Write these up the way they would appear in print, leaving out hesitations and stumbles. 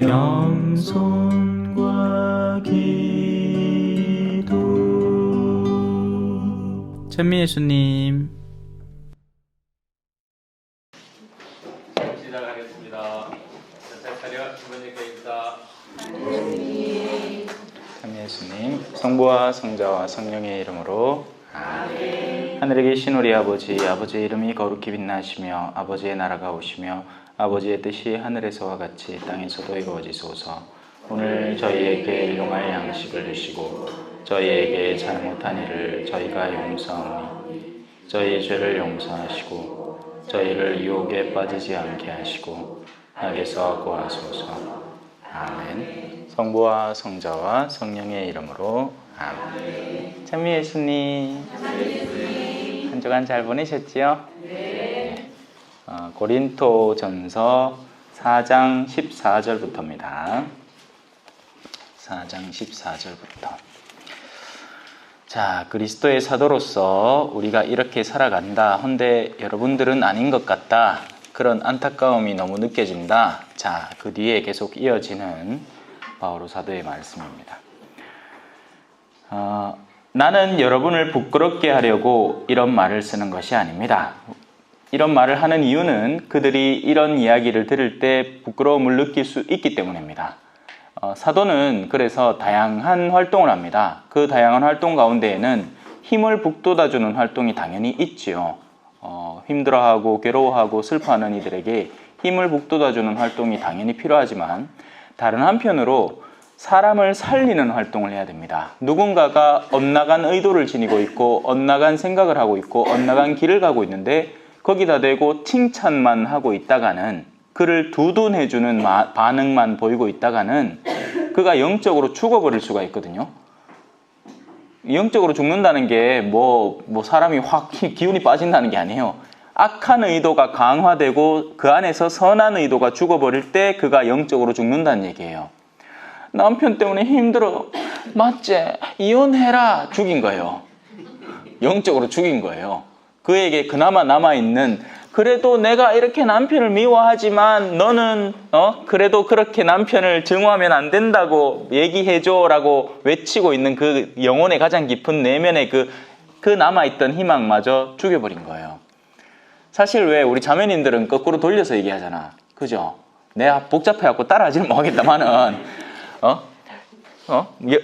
겸손과 기도. 찬미예수님. 시작하겠습니다. 차례 부모님께 인사. 찬미예수님, 성부와 성자와 성령의 이름으로 아멘. 하늘에 계신 우리 아버지, 아버지의 이름이 거룩히 빛나시며 아버지의 나라가 오시며 아버지의 뜻이 하늘에서와 같이 땅에서도 이루어지소서. 오늘 저희에게 일용할 양식을 주시고 저희에게 잘못한 일을 저희가 용서하오니 저희 죄를 용서하시고 저희를 유혹에 빠지지 않게 하시고 악에서 구하소서. 아멘. 성부와 성자와 성령의 이름으로 아멘. 찬미 예수님, 한 주간 잘 보내셨지요? 네. 고린토전서 4장 14절부터입니다. 4장 14절부터. 자, 그리스도의 사도로서 우리가 이렇게 살아간다. 헌데 여러분들은 아닌 것 같다. 그런 안타까움이 너무 느껴진다. 자, 그 뒤에 계속 이어지는 바오로 사도의 말씀입니다. 나는 여러분을 부끄럽게 하려고 이런 말을 쓰는 것이 아닙니다. 이런 말을 하는 이유는 그들이 이런 이야기를 들을 때 부끄러움을 느낄 수 있기 때문입니다. 사도는 그래서 다양한 활동을 합니다. 그 다양한 활동 가운데에는 힘을 북돋아주는 활동이 당연히 있지요. 힘들어하고 괴로워하고 슬퍼하는 이들에게 힘을 북돋아주는 활동이 당연히 필요하지만 다른 한편으로 사람을 살리는 활동을 해야 됩니다. 누군가가 엇나간 의도를 지니고 있고 엇나간 생각을 하고 있고 엇나간 길을 가고 있는데 거기다 대고 칭찬만 하고 있다가는 그를 두둔해주는 반응만 보이고 있다가는 그가 영적으로 죽어버릴 수가 있거든요. 영적으로 죽는다는 게 사람이 확 기운이 빠진다는 게 아니에요. 악한 의도가 강화되고 그 안에서 선한 의도가 죽어버릴 때 그가 영적으로 죽는다는 얘기예요. 남편 때문에 힘들어. 맞지? 이혼해라. 죽인 거예요. 영적으로 죽인 거예요. 그에게 그나마 남아있는, 그래도 내가 이렇게 남편을 미워하지만 너는 그래도 그렇게 남편을 증오하면 안 된다고 얘기해줘 라고 외치고 있는 그 영혼의 가장 깊은 내면의 그 남아있던 희망마저 죽여버린 거예요. 사실 왜 우리 자매님들은 거꾸로 돌려서 얘기하잖아. 그죠? 내가 복잡해갖고 따라하지는 못하겠다마는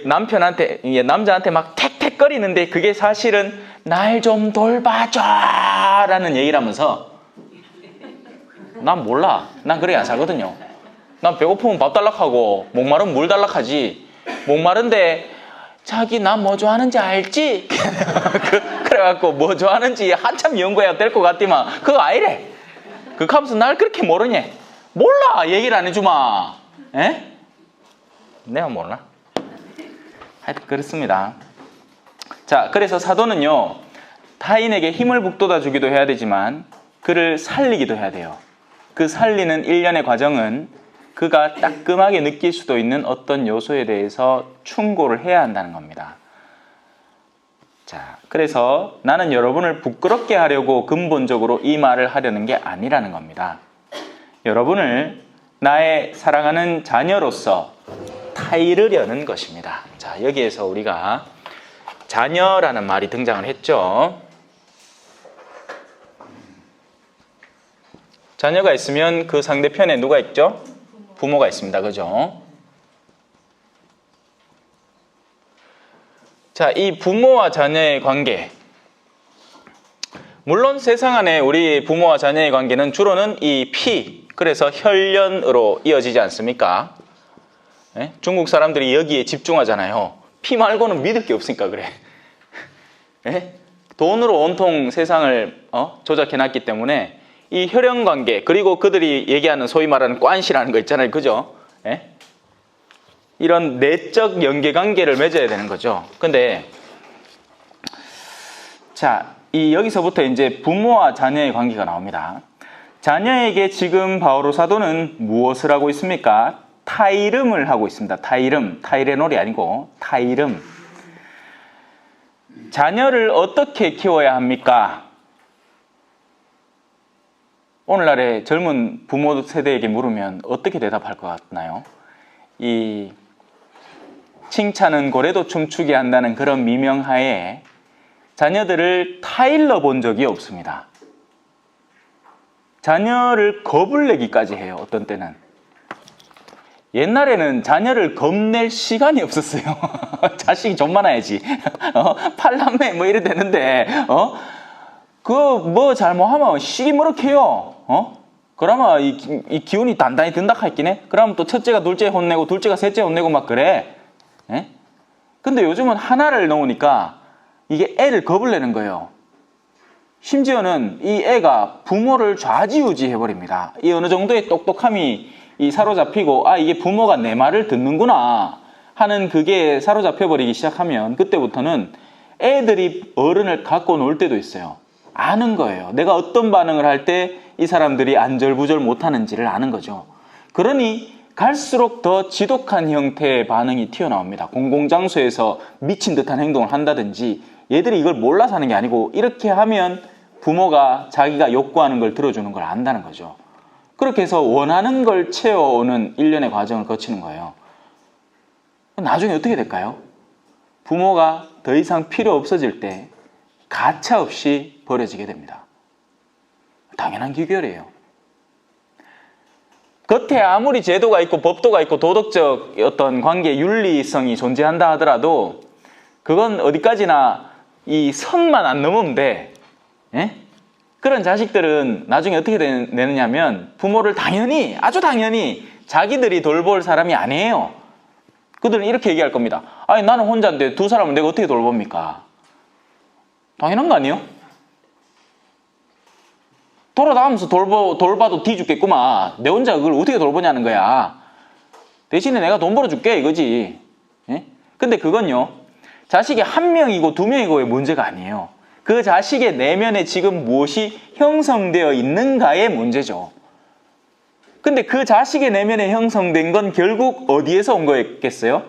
남편한테, 남자한테 막 택택거리는데 그게 사실은 날 좀 돌봐줘 라는 얘기를 하면서 난 몰라. 난 그렇게 안 살거든요. 난 배고프면 밥 달락하고 목마르면 물 달락하지. 목마른데 자기 나 뭐 좋아하는지 알지? 그래갖고 뭐 좋아하는지 한참 연구해야 될 것 같지만 그거 아니래. 그거 하면서 날 그렇게 모르냐? 몰라. 얘기를 안 해주마. 에? 내가 몰라. 하여튼 그렇습니다. 자, 그래서 사도는요, 타인에게 힘을 북돋아 주기도 해야 되지만 그를 살리기도 해야 돼요. 그 살리는 일련의 과정은 그가 따끔하게 느낄 수도 있는 어떤 요소에 대해서 충고를 해야 한다는 겁니다. 자, 그래서 나는 여러분을 부끄럽게 하려고 근본적으로 이 말을 하려는 게 아니라는 겁니다. 여러분을 나의 사랑하는 자녀로서 타이르려는 것입니다. 자, 여기에서 우리가 자녀라는 말이 등장을 했죠. 자녀가 있으면 그 상대편에 누가 있죠? 부모가 있습니다. 그죠? 자, 이 부모와 자녀의 관계. 물론 세상 안에 우리 부모와 자녀의 관계는 주로는 이 피, 그래서 혈연으로 이어지지 않습니까? 네? 중국 사람들이 여기에 집중하잖아요. 피 말고는 믿을 게 없으니까 그래. 네? 돈으로 온통 세상을 조작해놨기 때문에 이 혈연관계, 그리고 그들이 얘기하는 소위 말하는 관시라는 거 있잖아요. 그죠? 네? 이런 내적 연계관계를 맺어야 되는 거죠. 근데 자, 여기서부터 이제 부모와 자녀의 관계가 나옵니다. 자녀에게 지금 바오로 사도는 무엇을 하고 있습니까? 타이름을 하고 있습니다. 타이름, 타이레놀이 아니고 타이름. 자녀를 어떻게 키워야 합니까? 오늘날의 젊은 부모 세대에게 물으면 어떻게 대답할 것 같나요? 이 칭찬은 고래도 춤추게 한다는 그런 미명하에 자녀들을 타일러 본 적이 없습니다. 자녀를 겁을 내기까지 해요. 어떤 때는. 옛날에는 자녀를 겁낼 시간이 없었어요. 자식이 좀 많아야지. 팔남매 뭐 이래 되는데, 그거 뭐 잘못하면 시기무럭해요. 그러면 이 기운이 단단히 든다 했긴 해. 그러면 또 첫째가 둘째 혼내고 둘째가 셋째 혼내고 막 그래. 예? 근데 요즘은 하나를 놓으니까 이게 애를 겁을 내는 거예요. 심지어는 이 애가 부모를 좌지우지 해버립니다. 이 어느 정도의 똑똑함이 사로잡히고 이게 부모가 내 말을 듣는구나 하는 그게 사로잡혀버리기 시작하면 그때부터는 애들이 어른을 갖고 놀 때도 있어요. 아는 거예요. 내가 어떤 반응을 할 때 이 사람들이 안절부절 못하는지를 아는 거죠. 그러니 갈수록 더 지독한 형태의 반응이 튀어나옵니다. 공공장소에서 미친 듯한 행동을 한다든지 얘들이 이걸 몰라서 하는 게 아니고 이렇게 하면 부모가 자기가 욕구하는 걸 들어주는 걸 안다는 거죠. 그렇게 해서 원하는 걸 채워오는 일련의 과정을 거치는 거예요. 나중에 어떻게 될까요? 부모가 더 이상 필요 없어질 때 가차없이 버려지게 됩니다. 당연한 기결이에요. 겉에 아무리 제도가 있고 법도가 있고 도덕적 어떤 관계 윤리성이 존재한다 하더라도 그건 어디까지나 이 선만 안 넘으면 돼. 예? 그런 자식들은 나중에 어떻게 되느냐면 부모를 당연히 아주 당연히 자기들이 돌볼 사람이 아니에요. 그들은 이렇게 얘기할 겁니다. 아니 나는 혼자인데 두 사람을 내가 어떻게 돌봅니까? 당연한 거 아니에요? 돌아다니면서 돌봐도 뒤죽겠구만. 내 혼자 그걸 어떻게 돌보냐는 거야. 대신에 내가 돈 벌어줄게 이거지. 예? 근데 그건요. 자식이 한 명이고 두 명이고의 문제가 아니에요. 그 자식의 내면에 지금 무엇이 형성되어 있는가의 문제죠. 근데 그 자식의 내면에 형성된 건 결국 어디에서 온 거였겠어요?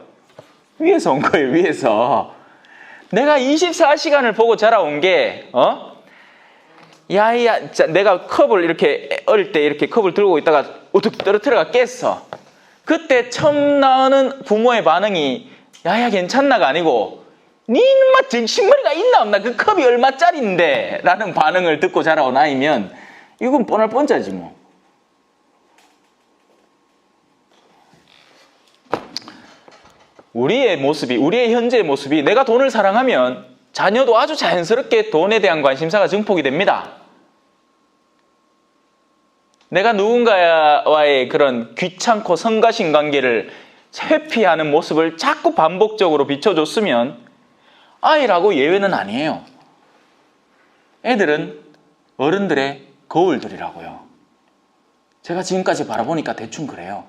위에서 온 거예요. 위에서. 내가 24시간을 보고 자라온 게 야야, 내가 컵을 이렇게 어릴 때 이렇게 컵을 들고 있다가 우뚝 떨어뜨려가 깼어. 그때 처음 나오는 부모의 반응이 야야 괜찮나가 아니고 니 인마 정신머리가 있나 없나 그 컵이 얼마짜린데 라는 반응을 듣고 자라온 아이면 이건 뻔할 뻔짜지 뭐. 우리의 모습이 우리의 현재의 모습이 내가 돈을 사랑하면 자녀도 아주 자연스럽게 돈에 대한 관심사가 증폭이 됩니다. 내가 누군가와의 그런 귀찮고 성가신 관계를 회피하는 모습을 자꾸 반복적으로 비춰줬으면 아이라고 예외는 아니에요. 애들은 어른들의 거울들이라고요. 제가 지금까지 바라보니까 대충 그래요.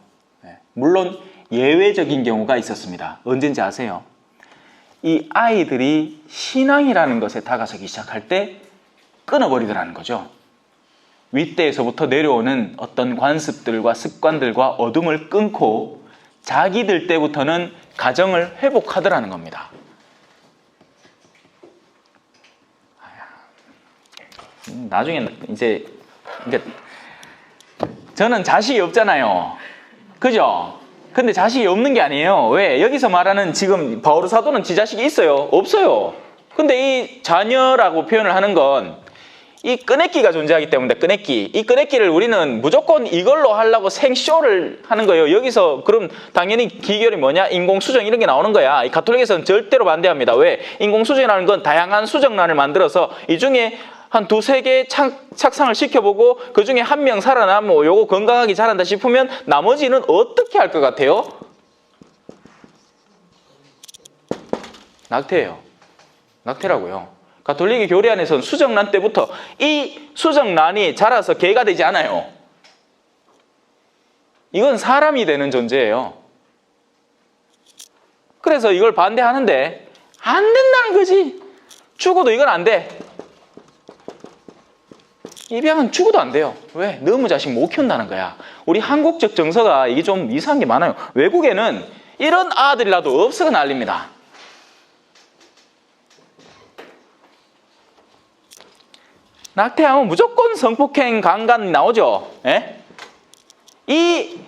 물론 예외적인 경우가 있었습니다. 언젠지 아세요? 이 아이들이 신앙이라는 것에 다가서기 시작할 때 끊어버리더라는 거죠. 윗대에서부터 내려오는 어떤 관습들과 습관들과 어둠을 끊고 자기들 때부터는 가정을 회복하더라는 겁니다. 나중에 이제 저는 자식이 없잖아요. 그죠? 근데 자식이 없는 게 아니에요. 왜? 여기서 말하는 지금 바오르 사도는 지 자식이 있어요? 없어요. 근데 이 자녀라고 표현을 하는 건 이 끄내기가 존재하기 때문에 이 끄내기를 우리는 무조건 이걸로 하려고 생쇼를 하는 거예요. 여기서 그럼 당연히 기결이 뭐냐? 인공수정 이런 게 나오는 거야. 이 가톨릭에서는 절대로 반대합니다. 왜? 인공수정이라는 건 다양한 수정란을 만들어서 이 중에 한 두세 개 착상을 시켜보고 그 중에 한 명 살아남고 요거 건강하게 자란다 싶으면 나머지는 어떻게 할 것 같아요? 낙태예요. 낙태라고요. 가톨릭의 교리 안에서는 수정란 때부터 이 수정란이 자라서 개가 되지 않아요. 이건 사람이 되는 존재예요. 그래서 이걸 반대하는데 안 된다는 거지. 죽어도 이건 안 돼. 입양은 죽어도 안 돼요. 왜? 너무 자식 못 키운다는 거야. 우리 한국적 정서가 이게 좀 이상한 게 많아요. 외국에는 이런 아들이 나도 없어가 난립니다. 낙태하면 무조건 성폭행, 강간 나오죠. 예? 이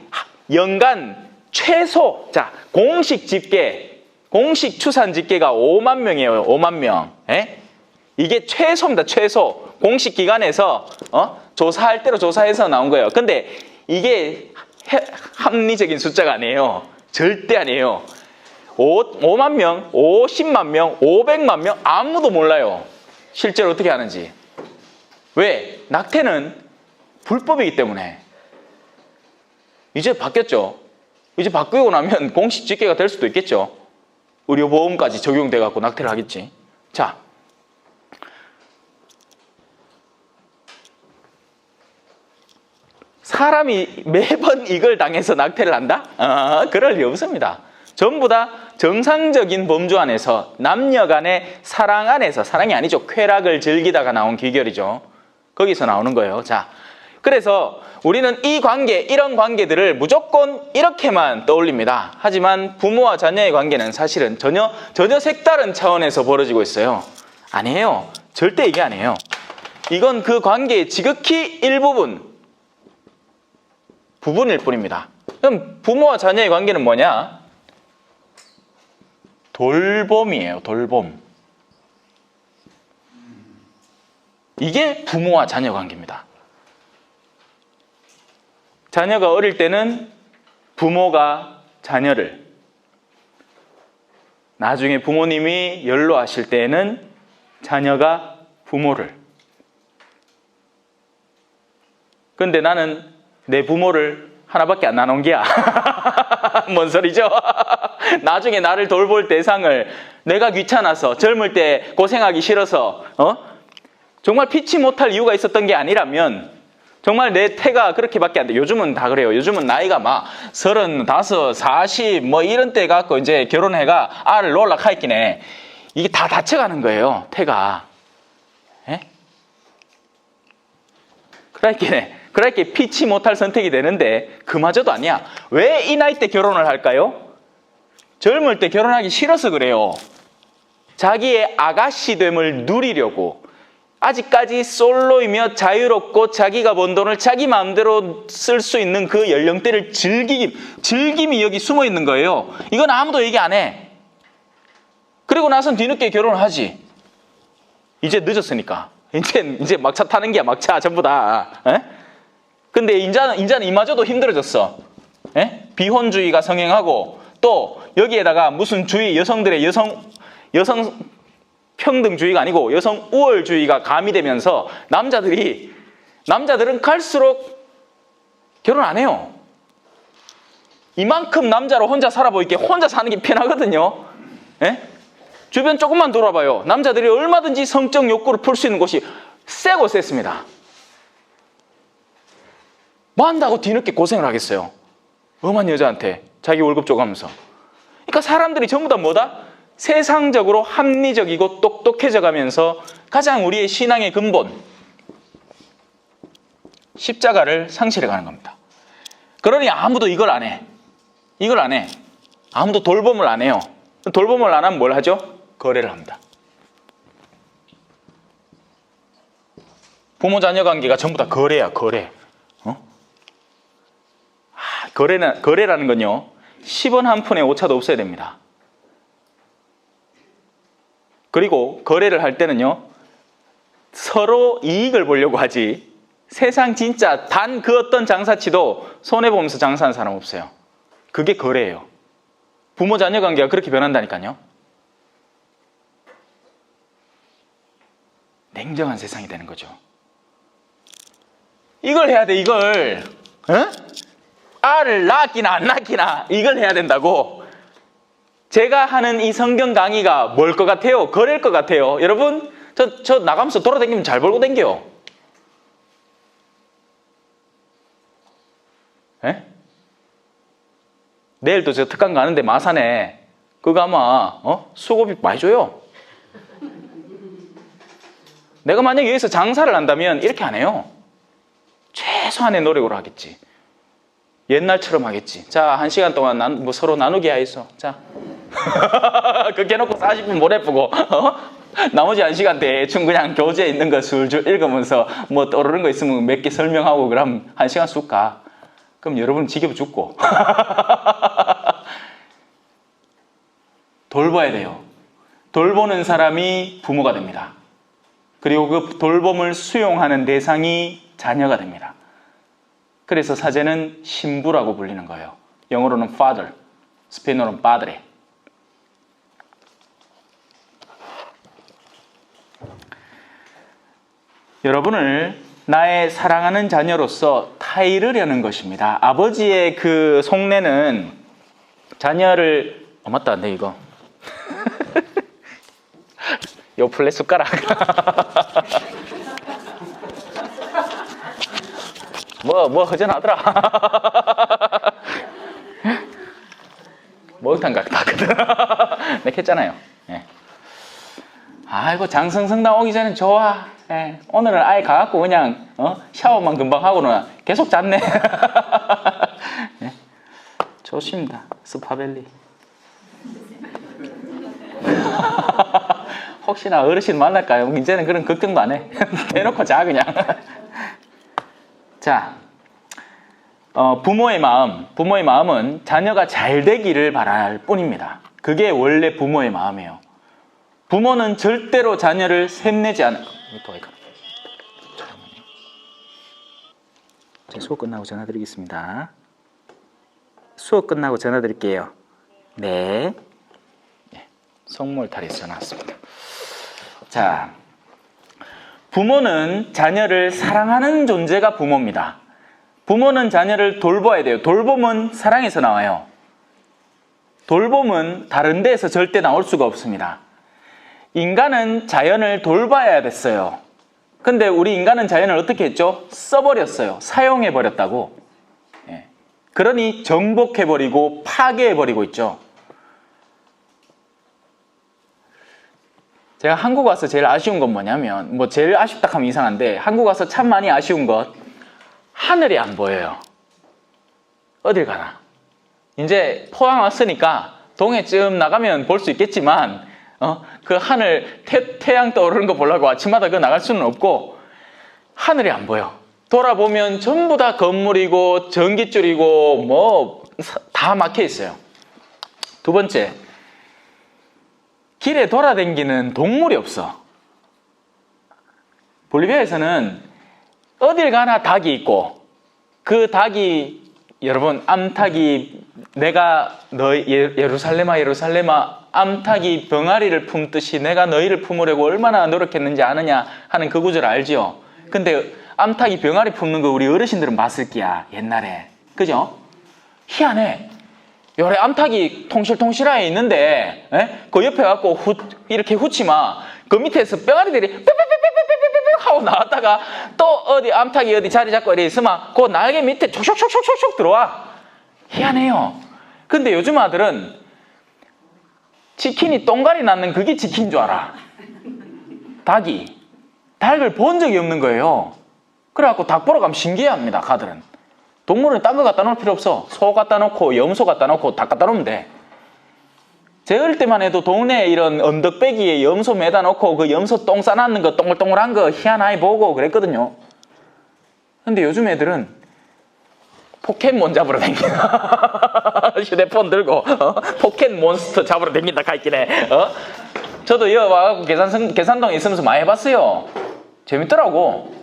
연간 최소, 자, 공식 집계, 공식 추산 집계가 5만 명이에요. 5만 명. 예? 이게 최소입니다. 최소. 공식 기관에서 조사할 대로 조사해서 나온 거예요. 근데 이게 합리적인 숫자가 아니에요. 절대 아니에요. 5만 명, 50만 명, 500만 명 아무도 몰라요. 실제로 어떻게 하는지. 왜? 낙태는 불법이기 때문에. 이제 바뀌었죠. 이제 바뀌고 나면 공식 집계가 될 수도 있겠죠. 의료보험까지 적용돼 갖고 낙태를 하겠지. 자, 사람이 매번 이걸 당해서 낙태를 한다? 그럴 리 없습니다. 전부 다 정상적인 범주 안에서 남녀 간의 사랑 안에서, 사랑이 아니죠. 쾌락을 즐기다가 나온 귀결이죠. 거기서 나오는 거예요. 자, 그래서 우리는 이 관계, 이런 관계들을 무조건 이렇게만 떠올립니다. 하지만 부모와 자녀의 관계는 사실은 전혀 색다른 차원에서 벌어지고 있어요. 아니에요. 절대 이게 아니에요. 이건 그 관계의 지극히 부분일 뿐입니다. 그럼 부모와 자녀의 관계는 뭐냐? 돌봄이에요. 돌봄. 이게 부모와 자녀 관계입니다. 자녀가 어릴 때는 부모가 자녀를, 나중에 부모님이 연로하실 때에는 자녀가 부모를. 근데 나는 내 부모를 하나밖에 안 나눈 게야. 뭔 소리죠? 나중에 나를 돌볼 대상을 내가 귀찮아서, 젊을 때 고생하기 싫어서, 정말 피치 못할 이유가 있었던 게 아니라면, 정말 내 태가 그렇게밖에 안 돼. 요즘은 다 그래요. 요즘은 나이가 막 35, 40 뭐 이런 때 갖고 이제 결혼해가 알을 놓으려고 하있긴 해. 이게 다 다쳐가는 거예요. 태가. 예? 그렇게 피치 못할 선택이 되는데 그마저도 아니야. 왜 이 나이 때 결혼을 할까요? 젊을 때 결혼하기 싫어서 그래요. 자기의 아가씨됨을 누리려고. 아직까지 솔로이며 자유롭고 자기가 번 돈을 자기 마음대로 쓸 수 있는 그 연령대를 즐김이 여기 숨어 있는 거예요. 이건 아무도 얘기 안 해. 그리고 나선 뒤늦게 결혼을 하지. 이제 늦었으니까. 이제 막차 타는 게야, 막차 전부 다. 에? 근데 인자는 이마저도 힘들어졌어. 에? 비혼주의가 성행하고 또 여기에다가 무슨 여성들의 여성 평등주의가 아니고 여성 우월주의가 가미되면서 남자들은 갈수록 결혼 안 해요. 이만큼 남자로 혼자 살아보이게 혼자 사는 게 편하거든요. 에? 주변 조금만 돌아봐요. 남자들이 얼마든지 성적 욕구를 풀 수 있는 곳이 세고 셌습니다. 뭐 한다고 뒤늦게 고생을 하겠어요? 엄한 여자한테 자기 월급 줘가면서. 그러니까 사람들이 전부 다 뭐다? 세상적으로 합리적이고 똑똑해져 가면서 가장 우리의 신앙의 근본, 십자가를 상실해 가는 겁니다. 그러니 아무도 이걸 안 해. 아무도 돌봄을 안 해요. 돌봄을 안 하면 뭘 하죠? 거래를 합니다. 부모 자녀 관계가 전부 다 거래야, 거래. 거래라는 건요, 10원 한 푼에 오차도 없어야 됩니다. 그리고 거래를 할 때는요, 서로 이익을 보려고 하지, 세상 진짜 단 그 어떤 장사치도 손해보면서 장사하는 사람 없어요. 그게 거래예요. 부모 자녀 관계가 그렇게 변한다니까요. 냉정한 세상이 되는 거죠. 이걸 해야 돼, 이걸. 알을 낳기나 안 낳기나 이걸 해야 된다고. 제가 하는 이 성경 강의가 뭘 것 같아요? 거래일 것 같아요. 여러분, 저 나가면서 돌아다니면 잘 벌고 댕겨요. 에? 내일도 저 특강 가는데 마산에 그거 아마 수고비 많이 줘요. 내가 만약에 여기서 장사를 한다면 이렇게 안 해요. 최소한의 노력으로 하겠지. 옛날처럼 하겠지. 자, 1시간 동안 서로 나누기 하이소. 자. 그렇게 해놓고 40분 못 해보고, 나머지 1시간 대충 그냥 교재에 있는 거 술술 읽으면서 뭐 떠오르는 거 있으면 몇 개 설명하고 그럼 1시간 쑥 가. 그럼 여러분 지겨워 죽고. 돌봐야 돼요. 돌보는 사람이 부모가 됩니다. 그리고 그 돌봄을 수용하는 대상이 자녀가 됩니다. 그래서 사제는 신부라고 불리는 거예요. 영어로는 father, 스페인어로는 padre. 여러분을 나의 사랑하는 자녀로서 타이르려는 것입니다. 아버지의 그 속내는 자녀를 맞다, 네 이거 요 플레 숟가락 뭐 허전하더라. 목욕탕 갔거든. 내가 했잖아요. 예. 아이고 장성성 나오기 전에 좋아. 예. 오늘은 아예 가갖고 그냥 샤워만 금방 하고는 계속 잤네. 예. 좋습니다. 스파벨리. 혹시나 어르신 만날까요? 이제는 그런 걱정도 안 해. 대놓고 자 그냥. 자, 부모의 마음은 자녀가 잘 되기를 바랄 뿐입니다. 그게 원래 부모의 마음이에요. 부모는 절대로 자녀를 샘내지 않아요. 수업 끝나고 전화 드리겠습니다. 수업 끝나고 전화 드릴게요. 네. 성물 탈의에서 전화 왔습니다. 자, 부모는 자녀를 사랑하는 존재가 부모입니다. 부모는 자녀를 돌봐야 돼요. 돌봄은 사랑에서 나와요. 돌봄은 다른 데에서 절대 나올 수가 없습니다. 인간은 자연을 돌봐야 됐어요. 근데 우리 인간은 자연을 어떻게 했죠? 써버렸어요. 사용해버렸다고. 예. 그러니 정복해버리고 파괴해버리고 있죠. 제가 한국 와서 제일 아쉬운 건 뭐냐면, 제일 아쉽다 하면 이상한데, 한국 와서 참 많이 아쉬운 것, 하늘이 안 보여요. 어딜 가나. 이제 포항 왔으니까 동해쯤 나가면 볼 수 있겠지만, 그 하늘, 태양 떠오르는 거 보려고 아침마다 그 나갈 수는 없고, 하늘이 안 보여. 돌아보면 전부 다 건물이고, 전기줄이고, 다 막혀 있어요. 두 번째, 길에 돌아다니는 동물이 없어. 볼리비아에서는 어딜 가나 닭이 있고, 그 닭이, 여러분, 암탉이 내가 예루살렘아 암탉이 병아리를 품듯이 내가 너희를 품으려고 얼마나 노력했는지 아느냐 하는 그 구절 알지요? 근데 암탉이 병아리 품는 거 우리 어르신들은 봤을 끼야, 옛날에. 그죠? 희한해. 요래 암탉이 통실통실하게 있는데, 그 옆에 갖고 이렇게 후치마, 그 밑에서 병아리들이 빽빽빽빽빽빽 하고 나왔다가 또 암탉이 어디 자리 잡고 이래 있으면 그 날개 밑에 촉촉촉촉촉 들어와. 희한해요. 근데 요즘 아들은 치킨이 똥갈이 낳는 그게 치킨인 줄 알아. 닭을 본 적이 없는 거예요. 그래갖고 닭 보러 가면 신기해합니다, 가들은. 동물은 딴 거 갖다 놓을 필요 없어. 소 갖다 놓고 염소 갖다 놓고 닭 갖다 놓으면 돼. 제 어릴 때만 해도 동네에 이런 언덕배기에 염소 매다 놓고 그 염소 똥 싸놨는 거 동글동글한 거 희한하게 보고 그랬거든요. 근데 요즘 애들은 포켓몬 잡으러 다닌다. 휴대폰 들고 포켓몬스터 잡으러 다닌다 가있기네. 저도 여기 와갖고 계산동에 있으면서 많이 해봤어요. 재밌더라고.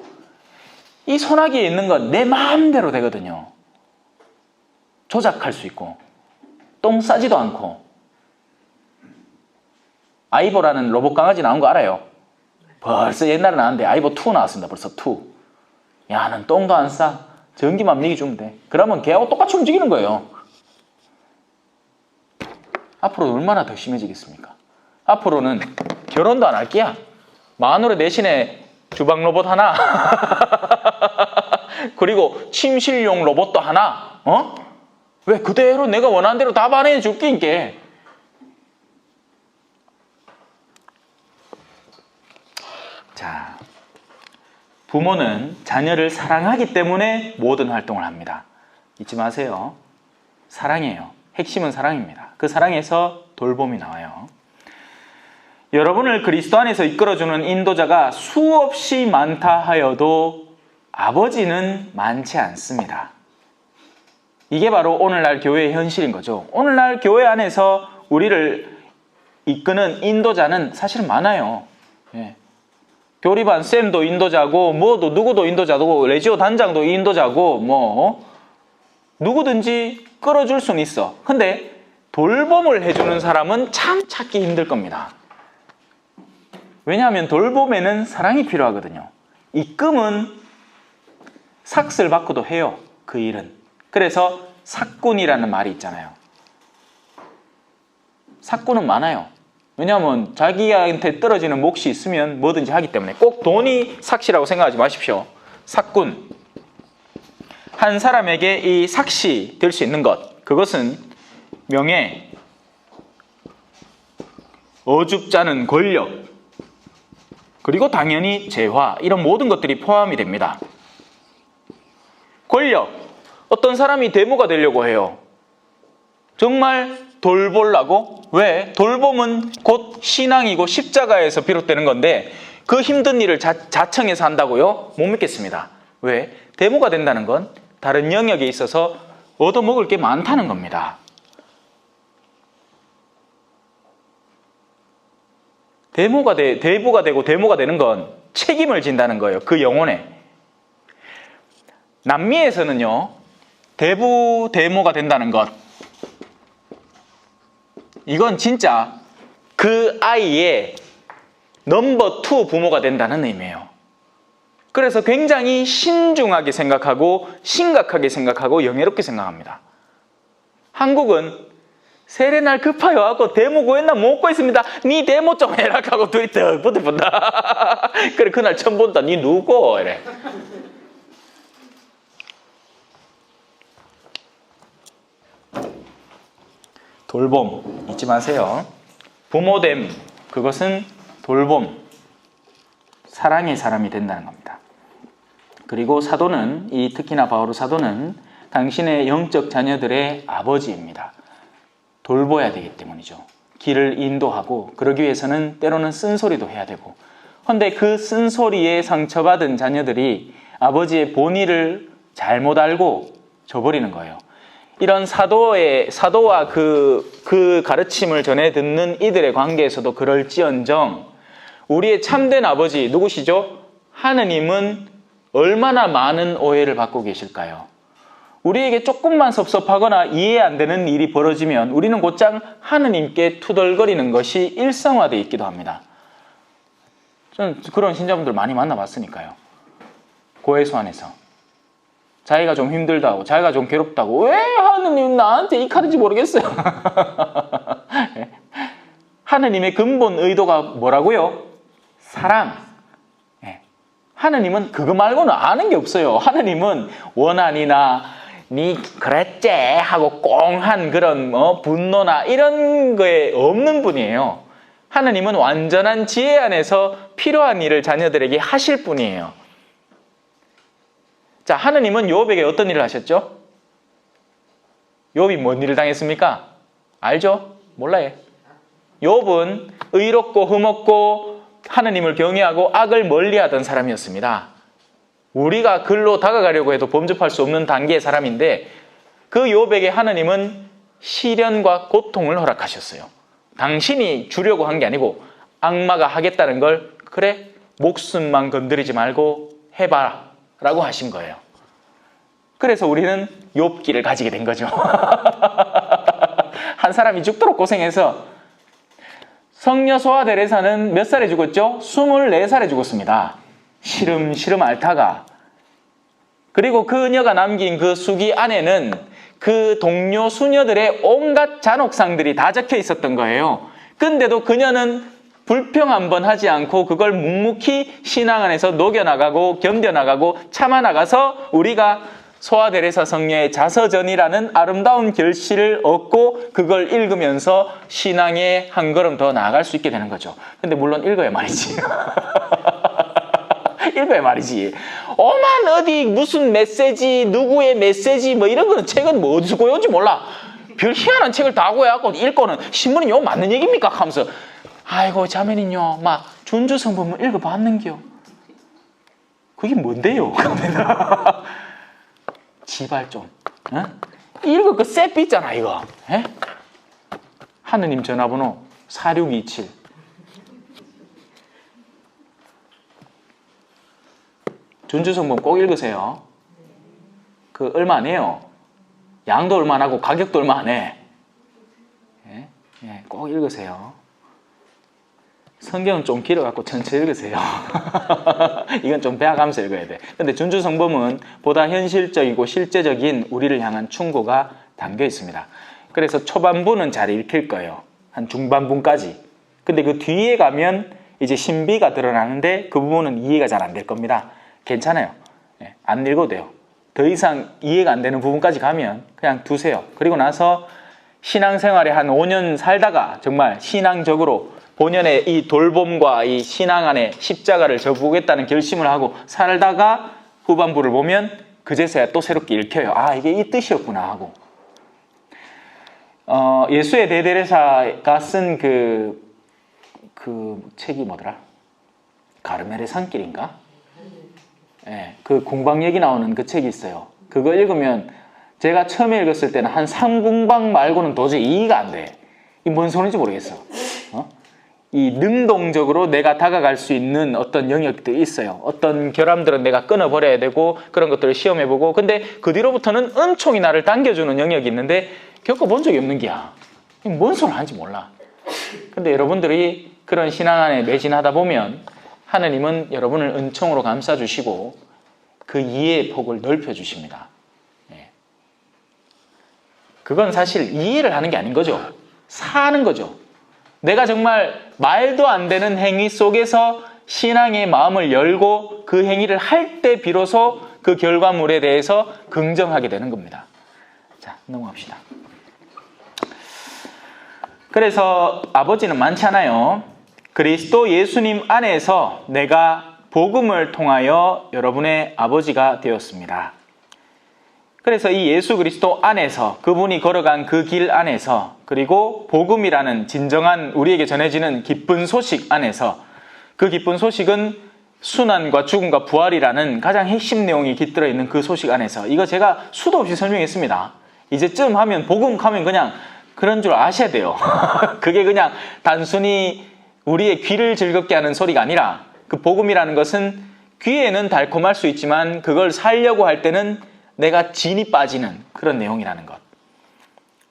이 소나기에 있는 건 내 마음대로 되거든요. 조작할 수 있고 똥 싸지도 않고. 아이보라는 로봇 강아지 나온 거 알아요? 벌써 옛날에 나왔는데 아이보 2 나왔습니다. 벌써 2. 야, 넌 똥도 안 싸. 전기만 미기 주면 돼. 그러면 걔하고 똑같이 움직이는 거예요. 앞으로 얼마나 더 심해지겠습니까? 앞으로는 결혼도 안 할 게야. 마누라 대신에 주방 로봇 하나 그리고 침실용 로봇도 하나. 왜 그대로 내가 원하는 대로 다 반응해 줄게. 이게 자, 부모는 자녀를 사랑하기 때문에 모든 활동을 합니다. 잊지 마세요. 사랑이에요. 핵심은 사랑입니다. 그 사랑에서 돌봄이 나와요. 여러분을 그리스도 안에서 이끌어주는 인도자가 수없이 많다 하여도 아버지는 많지 않습니다. 이게 바로 오늘날 교회의 현실인 거죠. 오늘날 교회 안에서 우리를 이끄는 인도자는 사실 많아요. 예. 교리반 쌤도 인도자고 뭐도 누구도 인도자고 레지오 단장도 인도자고 뭐 누구든지 끌어줄 수는 있어. 근데 돌봄을 해주는 사람은 참 찾기 힘들 겁니다. 왜냐하면 돌봄에는 사랑이 필요하거든요. 이끔은 삭슬 받고도 해요. 그 일은. 그래서 삭군이라는 말이 있잖아요. 삭군은 많아요. 왜냐하면 자기한테 떨어지는 몫이 있으면 뭐든지 하기 때문에 꼭 돈이 삭시라고 생각하지 마십시오. 삭군. 한 사람에게 이 삭시 될 수 있는 것, 그것은 명예, 어줍잖은 권력, 그리고 당연히 재화, 이런 모든 것들이 포함이 됩니다. 권력. 어떤 사람이 대모가 되려고 해요. 정말 돌보려고? 왜? 돌봄은 곧 신앙이고 십자가에서 비롯되는 건데 그 힘든 일을 자청해서 한다고요? 못 믿겠습니다. 왜? 대모가 된다는 건 다른 영역에 있어서 얻어먹을 게 많다는 겁니다. 대모가 되고 대모가 되는 건 책임을 진다는 거예요. 그 영혼에. 남미에서는요, 대모가 된다는 것, 이건 진짜 그 아이의 넘버 2 부모가 된다는 의미예요. 그래서 굉장히 신중하게 생각하고 심각하게 생각하고 영예롭게 생각합니다. 한국은 세례날 급하여 하고 대모 구했나 못 구했습니다. 니 대모 좀 해라 하고 둘이 더 붙어본다. 그래 그날 처음 본다. 니 누구? 이래. 돌봄 잊지 마세요. 부모됨, 그것은 돌봄, 사랑의 사람이 된다는 겁니다. 그리고 사도는, 특히나 바오로 사도는 당신의 영적 자녀들의 아버지입니다. 돌봐야 되기 때문이죠. 길을 인도하고 그러기 위해서는 때로는 쓴소리도 해야 되고, 그런데 그 쓴소리에 상처받은 자녀들이 아버지의 본의를 잘못 알고 저버리는 거예요. 이런 사도와 그 가르침을 전해 듣는 이들의 관계에서도 그럴지언정 우리의 참된 아버지 누구시죠? 하느님은 얼마나 많은 오해를 받고 계실까요? 우리에게 조금만 섭섭하거나 이해 안 되는 일이 벌어지면 우리는 곧장 하느님께 투덜거리는 것이 일상화되어 있기도 합니다. 저는 그런 신자분들 많이 만나봤으니까요. 고해수 안에서 자기가 좀 힘들다고, 자기가 좀 괴롭다고, 왜 하느님 나한테 이 카드인지 모르겠어요. 하느님의 근본 의도가 뭐라고요? 사랑. 하느님은 그거 말고는 아는 게 없어요. 하느님은 원한이나 니 그랬지 하고 꽁한 그런 분노나 이런 거에 없는 분이에요. 하느님은 완전한 지혜 안에서 필요한 일을 자녀들에게 하실 분이에요. 자, 하느님은 욥에게 어떤 일을 하셨죠? 욥이 뭔 일을 당했습니까? 알죠? 몰라요. 욥은 의롭고 흠없고 하느님을 경외하고 악을 멀리하던 사람이었습니다. 우리가 글로 다가가려고 해도 범접할 수 없는 단계의 사람인데 그 욥에게 하느님은 시련과 고통을 허락하셨어요. 당신이 주려고 한 게 아니고 악마가 하겠다는 걸 그래 목숨만 건드리지 말고 해봐 라고 하신 거예요. 그래서 우리는 욥기를 가지게 된 거죠. 한 사람이 죽도록 고생해서 성녀 소아데레사는 몇 살에 죽었죠? 24살에 죽었습니다. 시름시름 앓다가. 그리고 그녀가 남긴 그 수기 안에는 그 동료 수녀들의 온갖 잔혹상들이 다 적혀 있었던 거예요. 근데도 그녀는 불평 한번 하지 않고 그걸 묵묵히 신앙 안에서 녹여나가고 견뎌나가고 참아나가서 우리가 소아데레사 성녀의 자서전이라는 아름다운 결실을 얻고 그걸 읽으면서 신앙에 한 걸음 더 나아갈 수 있게 되는 거죠. 근데 물론 읽어야 말이지. 읽어야 말이지. 오만 어디 무슨 메시지 누구의 메시지 뭐 이런 거는 책은 뭐 어디서 구해온지 몰라. 별 희한한 책을 다 구해갖고 읽고는 신문이 요 맞는 얘기입니까 하면서 아이고 자매는요 막 준주 성범을 읽어봤는겨. 그게 뭔데요? 지발 좀 읽을 거 쎄삐 있잖아 이거. 하느님 전화번호 4627. 준주성분 꼭 읽으세요. 그 얼마 안 해요. 양도 얼마 안 하고 가격도 얼마 안 해. 예? 예, 꼭 읽으세요. 성경은 좀 길어갖고 천천히 읽으세요. 이건 좀 배워가면서 읽어야 돼. 근데 준주성범은 보다 현실적이고 실제적인 우리를 향한 충고가 담겨 있습니다. 그래서 초반부는 잘 읽힐 거예요. 한 중반부까지. 근데 그 뒤에 가면 이제 신비가 드러나는데 그 부분은 이해가 잘 안 될 겁니다. 괜찮아요. 예, 안 읽어도 돼요. 더 이상 이해가 안 되는 부분까지 가면 그냥 두세요. 그리고 나서 신앙생활에 한 5년 살다가 정말 신앙적으로 본연의 이 돌봄과 이 신앙 안에 십자가를 져보겠다는 결심을 하고 살다가 후반부를 보면 그제서야 또 새롭게 읽혀요. 아, 이게 이 뜻이었구나 하고. 예수의 대데레사가 쓴 그 책이 뭐더라? 가르멜의 산길인가? 예, 그 궁방 얘기 나오는 그 책이 있어요. 그거 읽으면 제가 처음에 읽었을 때는 한 3궁방 말고는 도저히 이해가 안 돼. 이게 뭔 소리인지 모르겠어. 이 능동적으로 내가 다가갈 수 있는 어떤 영역들이 있어요. 어떤 결함들은 내가 끊어버려야 되고 그런 것들을 시험해보고 근데 그 뒤로부터는 은총이 나를 당겨주는 영역이 있는데 겪어본 적이 없는 게야. 뭔 소리 하는지 몰라. 근데 여러분들이 그런 신앙 안에 매진하다 보면 하느님은 여러분을 은총으로 감싸주시고 그 이해의 폭을 넓혀주십니다. 예. 그건 사실 이해를 하는 게 아닌 거죠. 사는 거죠. 내가 정말 말도 안 되는 행위 속에서 신앙의 마음을 열고 그 행위를 할 때 비로소 그 결과물에 대해서 긍정하게 되는 겁니다. 자, 넘어갑시다. 그래서 아버지는 많잖아요. 그리스도 예수님 안에서 내가 복음을 통하여 여러분의 아버지가 되었습니다. 그래서 이 예수 그리스도 안에서 그분이 걸어간 그 길 안에서 그리고 복음이라는 진정한 우리에게 전해지는 기쁜 소식 안에서 그 기쁜 소식은 순환과 죽음과 부활이라는 가장 핵심 내용이 깃들어 있는 그 소식 안에서 이거 제가 수도 없이 설명했습니다. 이제쯤 하면 복음 하면 그냥 그런 줄 아셔야 돼요. 그게 그냥 단순히 우리의 귀를 즐겁게 하는 소리가 아니라 그 복음이라는 것은 귀에는 달콤할 수 있지만 그걸 살려고 할 때는 내가 진이 빠지는 그런 내용이라는 것.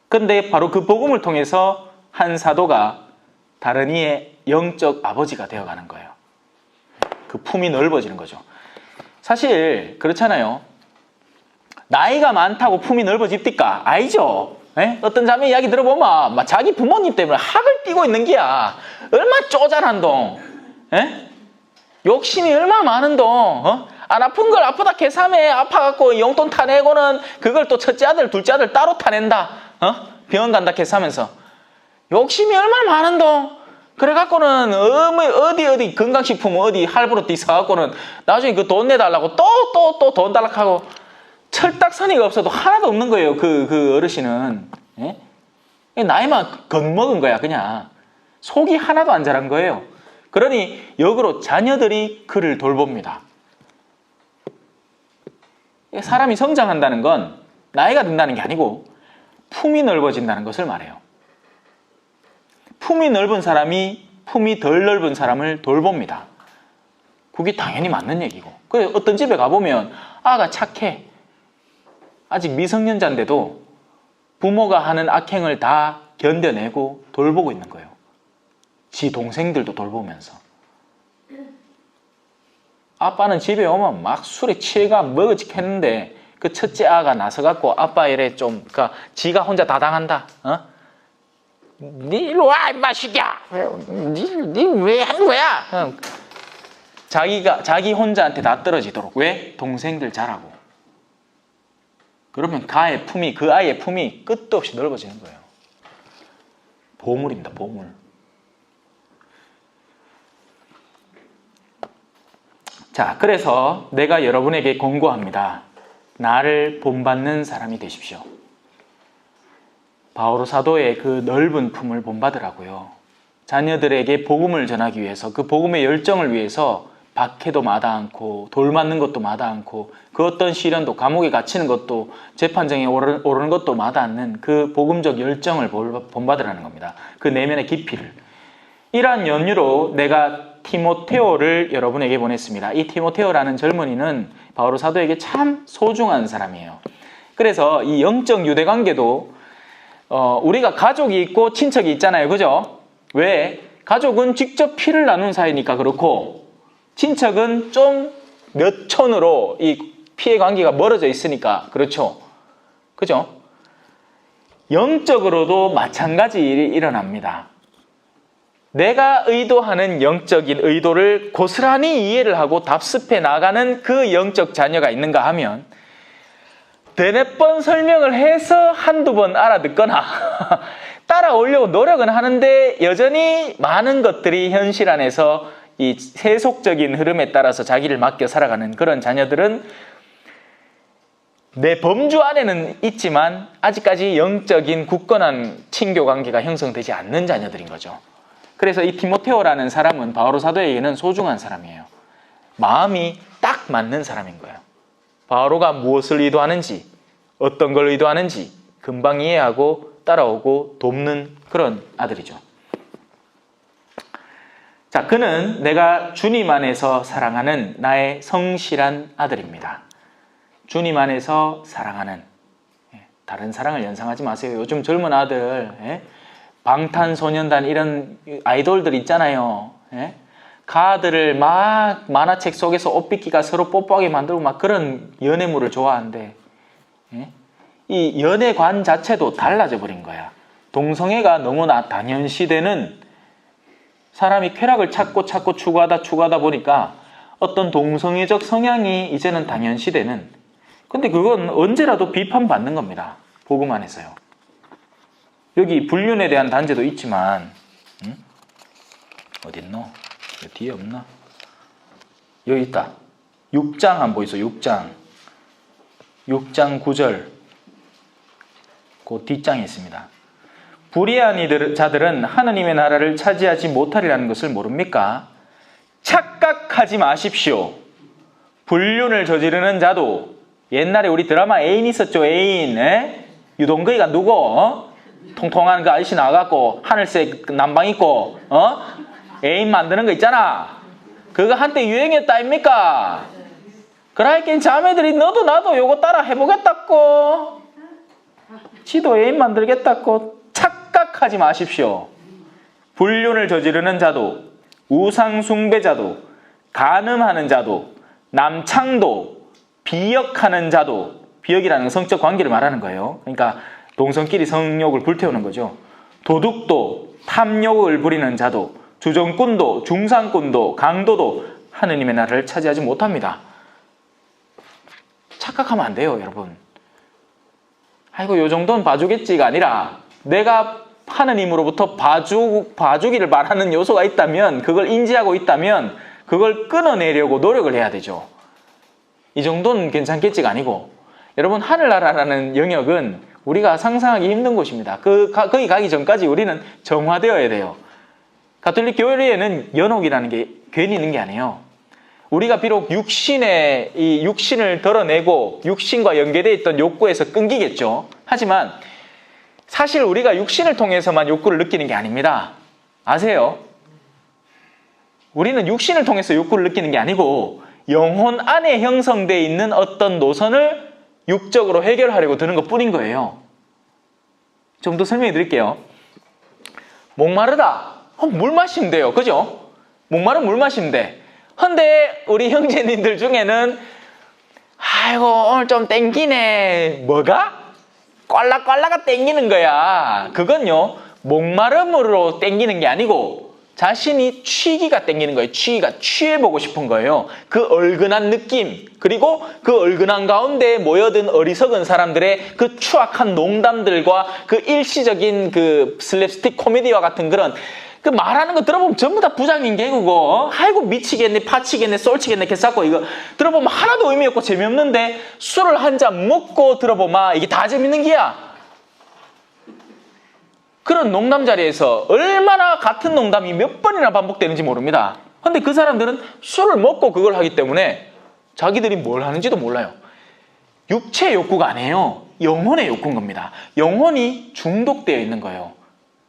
근데 바로 그 복음을 통해서 한 사도가 다른 이의 영적 아버지가 되어가는 거예요. 그 품이 넓어지는 거죠. 사실 그렇잖아요. 나이가 많다고 품이 넓어집니까? 아니죠. 에? 어떤 자매 이야기 들어보면 막 자기 부모님 때문에 학을 띄고 있는 게야. 얼마나 쪼잔한동. 에? 욕심이 얼마나 많은동. 안 아픈 걸 아프다 개삼해. 아파갖고 용돈 타내고는 그걸 또 첫째 아들 둘째 아들 따로 타낸다. 병원 간다 개사면서 욕심이 얼마나 많은동. 그래갖고는 어디 건강식품 어디 할부로 뛰어갖고는 나중에 그 돈 내달라고 또 돈 달라고 철딱서니가 없어도 하나도 없는 거예요. 그 어르신은. 예? 나이만 겁먹은 거야 그냥. 속이 하나도 안 자란 거예요. 그러니 역으로 자녀들이 그를 돌봅니다. 사람이 성장한다는 건 나이가 든다는 게 아니고 품이 넓어진다는 것을 말해요. 품이 넓은 사람이 품이 덜 넓은 사람을 돌봅니다. 그게 당연히 맞는 얘기고. 그래서 어떤 집에 가보면 아가 착해. 아직 미성년자인데도 부모가 하는 악행을 다 견뎌내고 돌보고 있는 거예요. 지 동생들도 돌보면서. 아빠는 집에 오면 막 술에 취해가 먹어지겠는데 그 첫째 아가 나서갖고 아빠 이래 좀 그러니까 지가 혼자 다 당한다. 니 일로 와 임마 시기야. 니 왜 하는 거야? 자기 혼자한테 다 떨어지도록. 왜? 동생들 잘하고. 그러면 그 아이의 품이 끝도 없이 넓어지는 거예요. 보물입니다. 보물. 자, 그래서 내가 여러분에게 권고합니다. 나를 본받는 사람이 되십시오. 바오로 사도의 그 넓은 품을 본받으라고요. 자녀들에게 복음을 전하기 위해서 그 복음의 열정을 위해서 박해도 마다 않고 돌 맞는 것도 마다 않고 그 어떤 시련도 감옥에 갇히는 것도 재판정에 오르는 것도 마다 않는 그 복음적 열정을 본받으라는 겁니다. 그 내면의 깊이를. 이러한 연유로 내가 티모테오를 여러분에게 보냈습니다. 이 티모테오라는 젊은이는 바오로 사도에게 참 소중한 사람이에요. 그래서 이 영적 유대 관계도 우리가 가족이 있고 친척이 있잖아요. 그죠? 왜? 가족은 직접 피를 나눈 사이니까 그렇고 친척은 좀 몇 촌으로 이 피의 관계가 멀어져 있으니까 그렇죠. 그죠? 영적으로도 마찬가지 일이 일어납니다. 내가 의도하는 영적인 의도를 고스란히 이해를 하고 답습해 나가는 그 영적 자녀가 있는가 하면 대댓 번 설명을 해서 한두 번 알아듣거나 따라오려고 노력은 하는데 여전히 많은 것들이 현실 안에서 이 세속적인 흐름에 따라서 자기를 맡겨 살아가는 그런 자녀들은 내 범주 안에는 있지만 아직까지 영적인 굳건한 친교 관계가 형성되지 않는 자녀들인 거죠. 그래서 이 티모테오라는 사람은 바오로 사도에게는 소중한 사람이에요. 마음이 딱 맞는 사람인 거예요. 바오로가 무엇을 의도하는지, 어떤 걸 의도하는지 금방 이해하고 따라오고 돕는 그런 아들이죠. 자, 그는 내가 주님 안에서 사랑하는 나의 성실한 아들입니다. 주님 안에서 사랑하는, 다른 사랑을 연상하지 마세요. 요즘 젊은 아들, 방탄소년단 이런 아이돌들 있잖아요. 가들을 막 만화책 속에서 옷 빗기가 서로 뽀뽀하게 만들고 막 그런 연애물을 좋아하는데 이 연애관 자체도 달라져 버린 거야. 동성애가 너무나 당연시되는, 사람이 쾌락을 찾고 추구하다 보니까 어떤 동성애적 성향이 이제는 당연시되는, 근데 그건 언제라도 비판받는 겁니다. 복음 안에서요. 여기 불륜에 대한 단죄도 있지만 어딨노? 여기 뒤에 없나? 여기 있다. 6장 한번 보이소. 6장 9절 그 뒷장에 있습니다. 불의한 자들은 하느님의 나라를 차지하지 못하리라는 것을 모릅니까? 착각하지 마십시오. 불륜을 저지르는 자도, 옛날에 우리 드라마 애인 있었죠. 애인. 유동거이가 누구? 통통한 그 아저씨 나와갖고 하늘색 남방 입고 애인 만드는 거 있잖아. 그거 한때 유행이었다 아닙니까? 그러니까 자매들이 너도 나도 요거 따라 해보겠다고, 지도 애인 만들겠다고. 착각하지 마십시오. 불륜을 저지르는 자도, 우상 숭배자도, 간음하는 자도, 남창도, 비역하는 자도, 비역이라는 건 성적 관계를 말하는 거예요. 그러니까 동성끼리 성욕을 불태우는 거죠. 도둑도, 탐욕을 부리는 자도, 주정꾼도, 중상꾼도, 강도도 하느님의 나라를 차지하지 못합니다. 착각하면 안 돼요, 여러분. 아이고 요 정도는 봐주겠지가 아니라, 내가 하느님으로부터 봐주기를 바라는 요소가 있다면, 그걸 인지하고 있다면 그걸 끊어내려고 노력을 해야 되죠. 이 정도는 괜찮겠지가 아니고, 여러분 하늘나라라는 영역은 우리가 상상하기 힘든 곳입니다. 거기 가기 전까지 우리는 정화되어야 돼요. 가톨릭 교회에는 연옥이라는 게 괜히 있는 게 아니에요. 우리가 비록 이 육신을 덜어내고 육신과 연계되어 있던 욕구에서 끊기겠죠. 하지만 사실 우리가 육신을 통해서만 욕구를 느끼는 게 아닙니다. 아세요? 우리는 육신을 통해서 욕구를 느끼는 게 아니고 영혼 안에 형성되어 있는 어떤 노선을 육적으로 해결하려고 드는 것 뿐인 거예요. 좀 더 설명해 드릴게요. 목마르다. 물 마시면 돼요. 그죠? 목마르면 물 마시면 돼. 근데 우리 형제님들 중에는 아이고 오늘 좀 땡기네. 뭐가? 꼴락꼴락가 땡기는 거야. 그건요, 목마름으로 땡기는 게 아니고 자신이 취기가 땡기는 거예요. 취해보고 싶은 거예요. 그 얼큰한 느낌, 그리고 그 얼큰한 가운데 모여든 어리석은 사람들의 그 추악한 농담들과 그 일시적인 그 슬랩스틱 코미디와 같은 그런 그 말하는 거 들어보면 전부 다 부장인 개그고, 아이고 미치겠네, 파치겠네, 쏠치겠네, 개싸고, 이거 들어보면 하나도 의미 없고 재미없는데 술을 한 잔 먹고 들어보면 이게 다 재밌는 기야. 그런 농담 자리에서 얼마나 같은 농담이 몇 번이나 반복되는지 모릅니다. 근데 그 사람들은 술을 먹고 그걸 하기 때문에 자기들이 뭘 하는지도 몰라요. 육체의 욕구가 아니에요. 영혼의 욕구인 겁니다. 영혼이 중독되어 있는 거예요.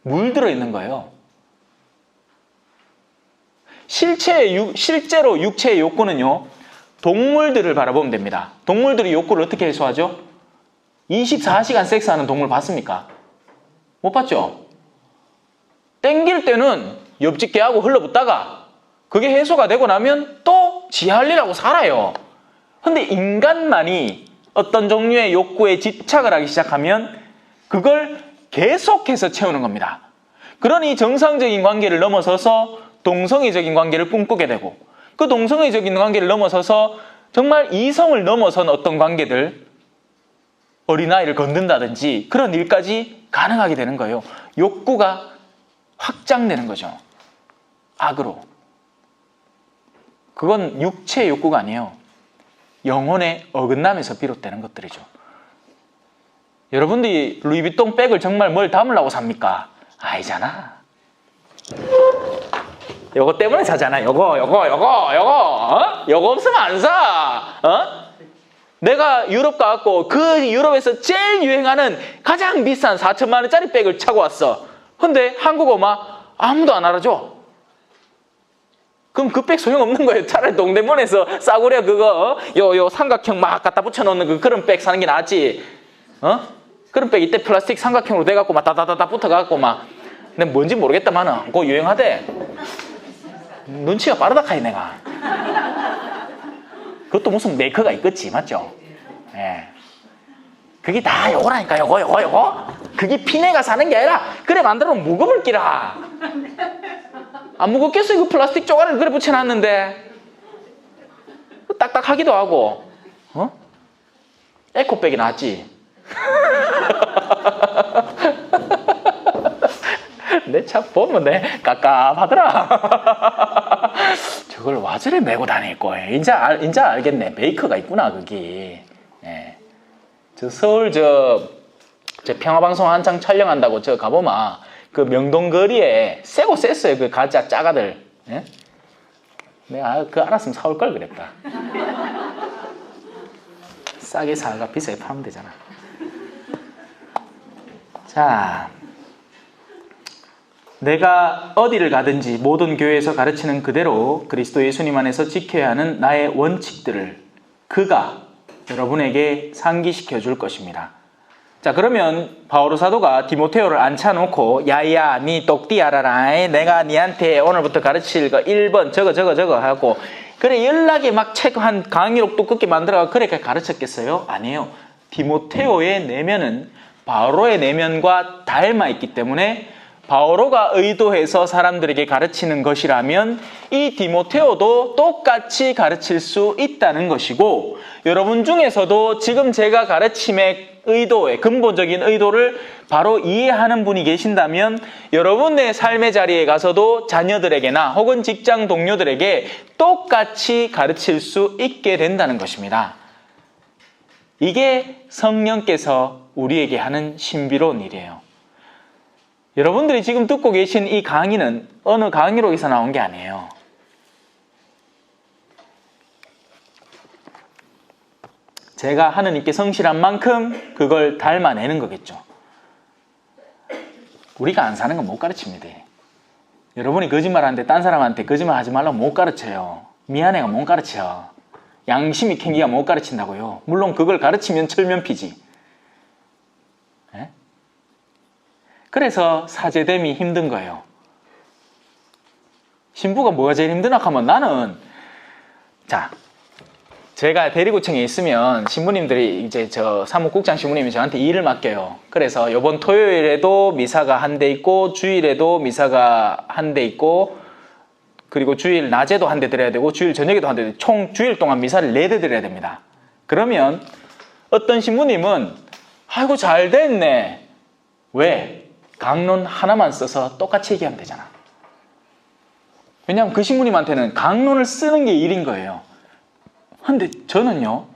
물들어 있는 거예요. 실제로 육체의 욕구는요, 동물들을 바라보면 됩니다. 동물들이 욕구를 어떻게 해소하죠? 24시간 섹스하는 동물 봤습니까? 못 봤죠? 땡길 때는 옆집 개하고 흘러붙다가 그게 해소가 되고 나면 또 지 할 일하고 살아요. 근데 인간만이 어떤 종류의 욕구에 집착을 하기 시작하면 그걸 계속해서 채우는 겁니다. 그러니 정상적인 관계를 넘어서서 동성애적인 관계를 꿈꾸게 되고, 그 동성애적인 관계를 넘어서서 정말 이성을 넘어선 어떤 관계들, 어린아이를 건든다든지 그런 일까지 가능하게 되는 거예요. 욕구가 확장되는 거죠. 악으로. 그건 육체의 욕구가 아니에요. 영혼의 어긋남에서 비롯되는 것들이죠. 여러분들이 루이비통 백을 정말 뭘 담으려고 삽니까? 아니잖아. 요거 때문에 사잖아. 요거. 요거 없으면 안 사. 내가 유럽 가갖고 그 유럽에서 제일 유행하는 가장 비싼 4천만 원짜리 백을 차고 왔어. 근데 한국어 막 아무도 안 알아줘. 그럼 그 백 소용없는 거예요. 차라리 동대문에서 싸구려 그거 요 삼각형 막 갖다 붙여놓는 그런 백 사는 게 낫지. 그런 백 이때 플라스틱 삼각형으로 돼갖고 막 다다다다 붙어갖고 막 내가 뭔지 모르겠다마는 그거 유행하대. 눈치가 빠르다 카이 내가. 그것도 무슨 메이커가 있겠지, 맞죠? 예. 그게 다 요거라니까. 요거. 그게 피네가 사는 게 아니라 그래 만들면 무거울 끼라. 안 무겁겠어. 이거 플라스틱 쪼가리를 그래 붙여놨는데 딱딱하기도 하고. 에코백이 낫지. 내 차 보면 내 깝깝하더라. 저걸 와저래 메고 다닐 거예요. 인자 알겠네. 메이커가 있구나 거기. 예. 저 서울 저 평화방송 한창 촬영한다고 저 가보면 그 명동거리에 새고 셌어요. 그 가짜 짜가들. 예? 내가 그 알았으면 사올 걸 그랬다. 싸게 사가 비싸게 파면 되잖아. 자, 내가 어디를 가든지 모든 교회에서 가르치는 그대로 그리스도 예수님 안에서 지켜야 하는 나의 원칙들을 그가 여러분에게 상기시켜 줄 것입니다. 자, 그러면 바오로 사도가 디모테오를 앉혀놓고 야야 니 똑띠 알아라. 내가 니한테 오늘부터 가르칠 거 1번 저거 하고 그래 연락에 막 책 한 강의록 두껍게 만들어가 그렇게 가르쳤겠어요? 아니에요. 디모테오의 내면은 바오로의 내면과 닮아 있기 때문에 바오로가 의도해서 사람들에게 가르치는 것이라면 이 디모테오도 똑같이 가르칠 수 있다는 것이고, 여러분 중에서도 지금 제가 가르침의 의도의 근본적인 의도를 바로 이해하는 분이 계신다면 여러분의 삶의 자리에 가서도 자녀들에게나 혹은 직장 동료들에게 똑같이 가르칠 수 있게 된다는 것입니다. 이게 성령께서 우리에게 하는 신비로운 일이에요. 여러분들이 지금 듣고 계신 이 강의는 어느 강의록에서 나온 게 아니에요. 제가 하느님께 성실한 만큼 그걸 닮아내는 거겠죠. 우리가 안 사는 건 못 가르칩니다. 여러분이 거짓말하는데 딴 사람한테 거짓말 하지 말라고 못 가르쳐요. 미안해가 못 가르쳐. 양심이 캥기가 못 가르친다고요. 물론 그걸 가르치면 철면피지. 그래서 사제됨이 힘든 거예요. 신부가 뭐가 제일 힘드나 하면 나는 제가 대리구청에 있으면 신부님들이 이제 저 사무국장 신부님이 저한테 일을 맡겨요. 그래서 이번 토요일에도 미사가 한 대 있고 주일에도 미사가 한 대 있고 그리고 주일 낮에도 한 대 드려야 되고 주일 저녁에도 한 대, 총 주일 동안 미사를 4대 드려야 됩니다. 그러면 어떤 신부님은 아이고 잘 됐네. 왜? 강론 하나만 써서 똑같이 얘기하면 되잖아. 왜냐하면 그 신부님한테는 강론을 쓰는 게 일인 거예요. 근데 저는요,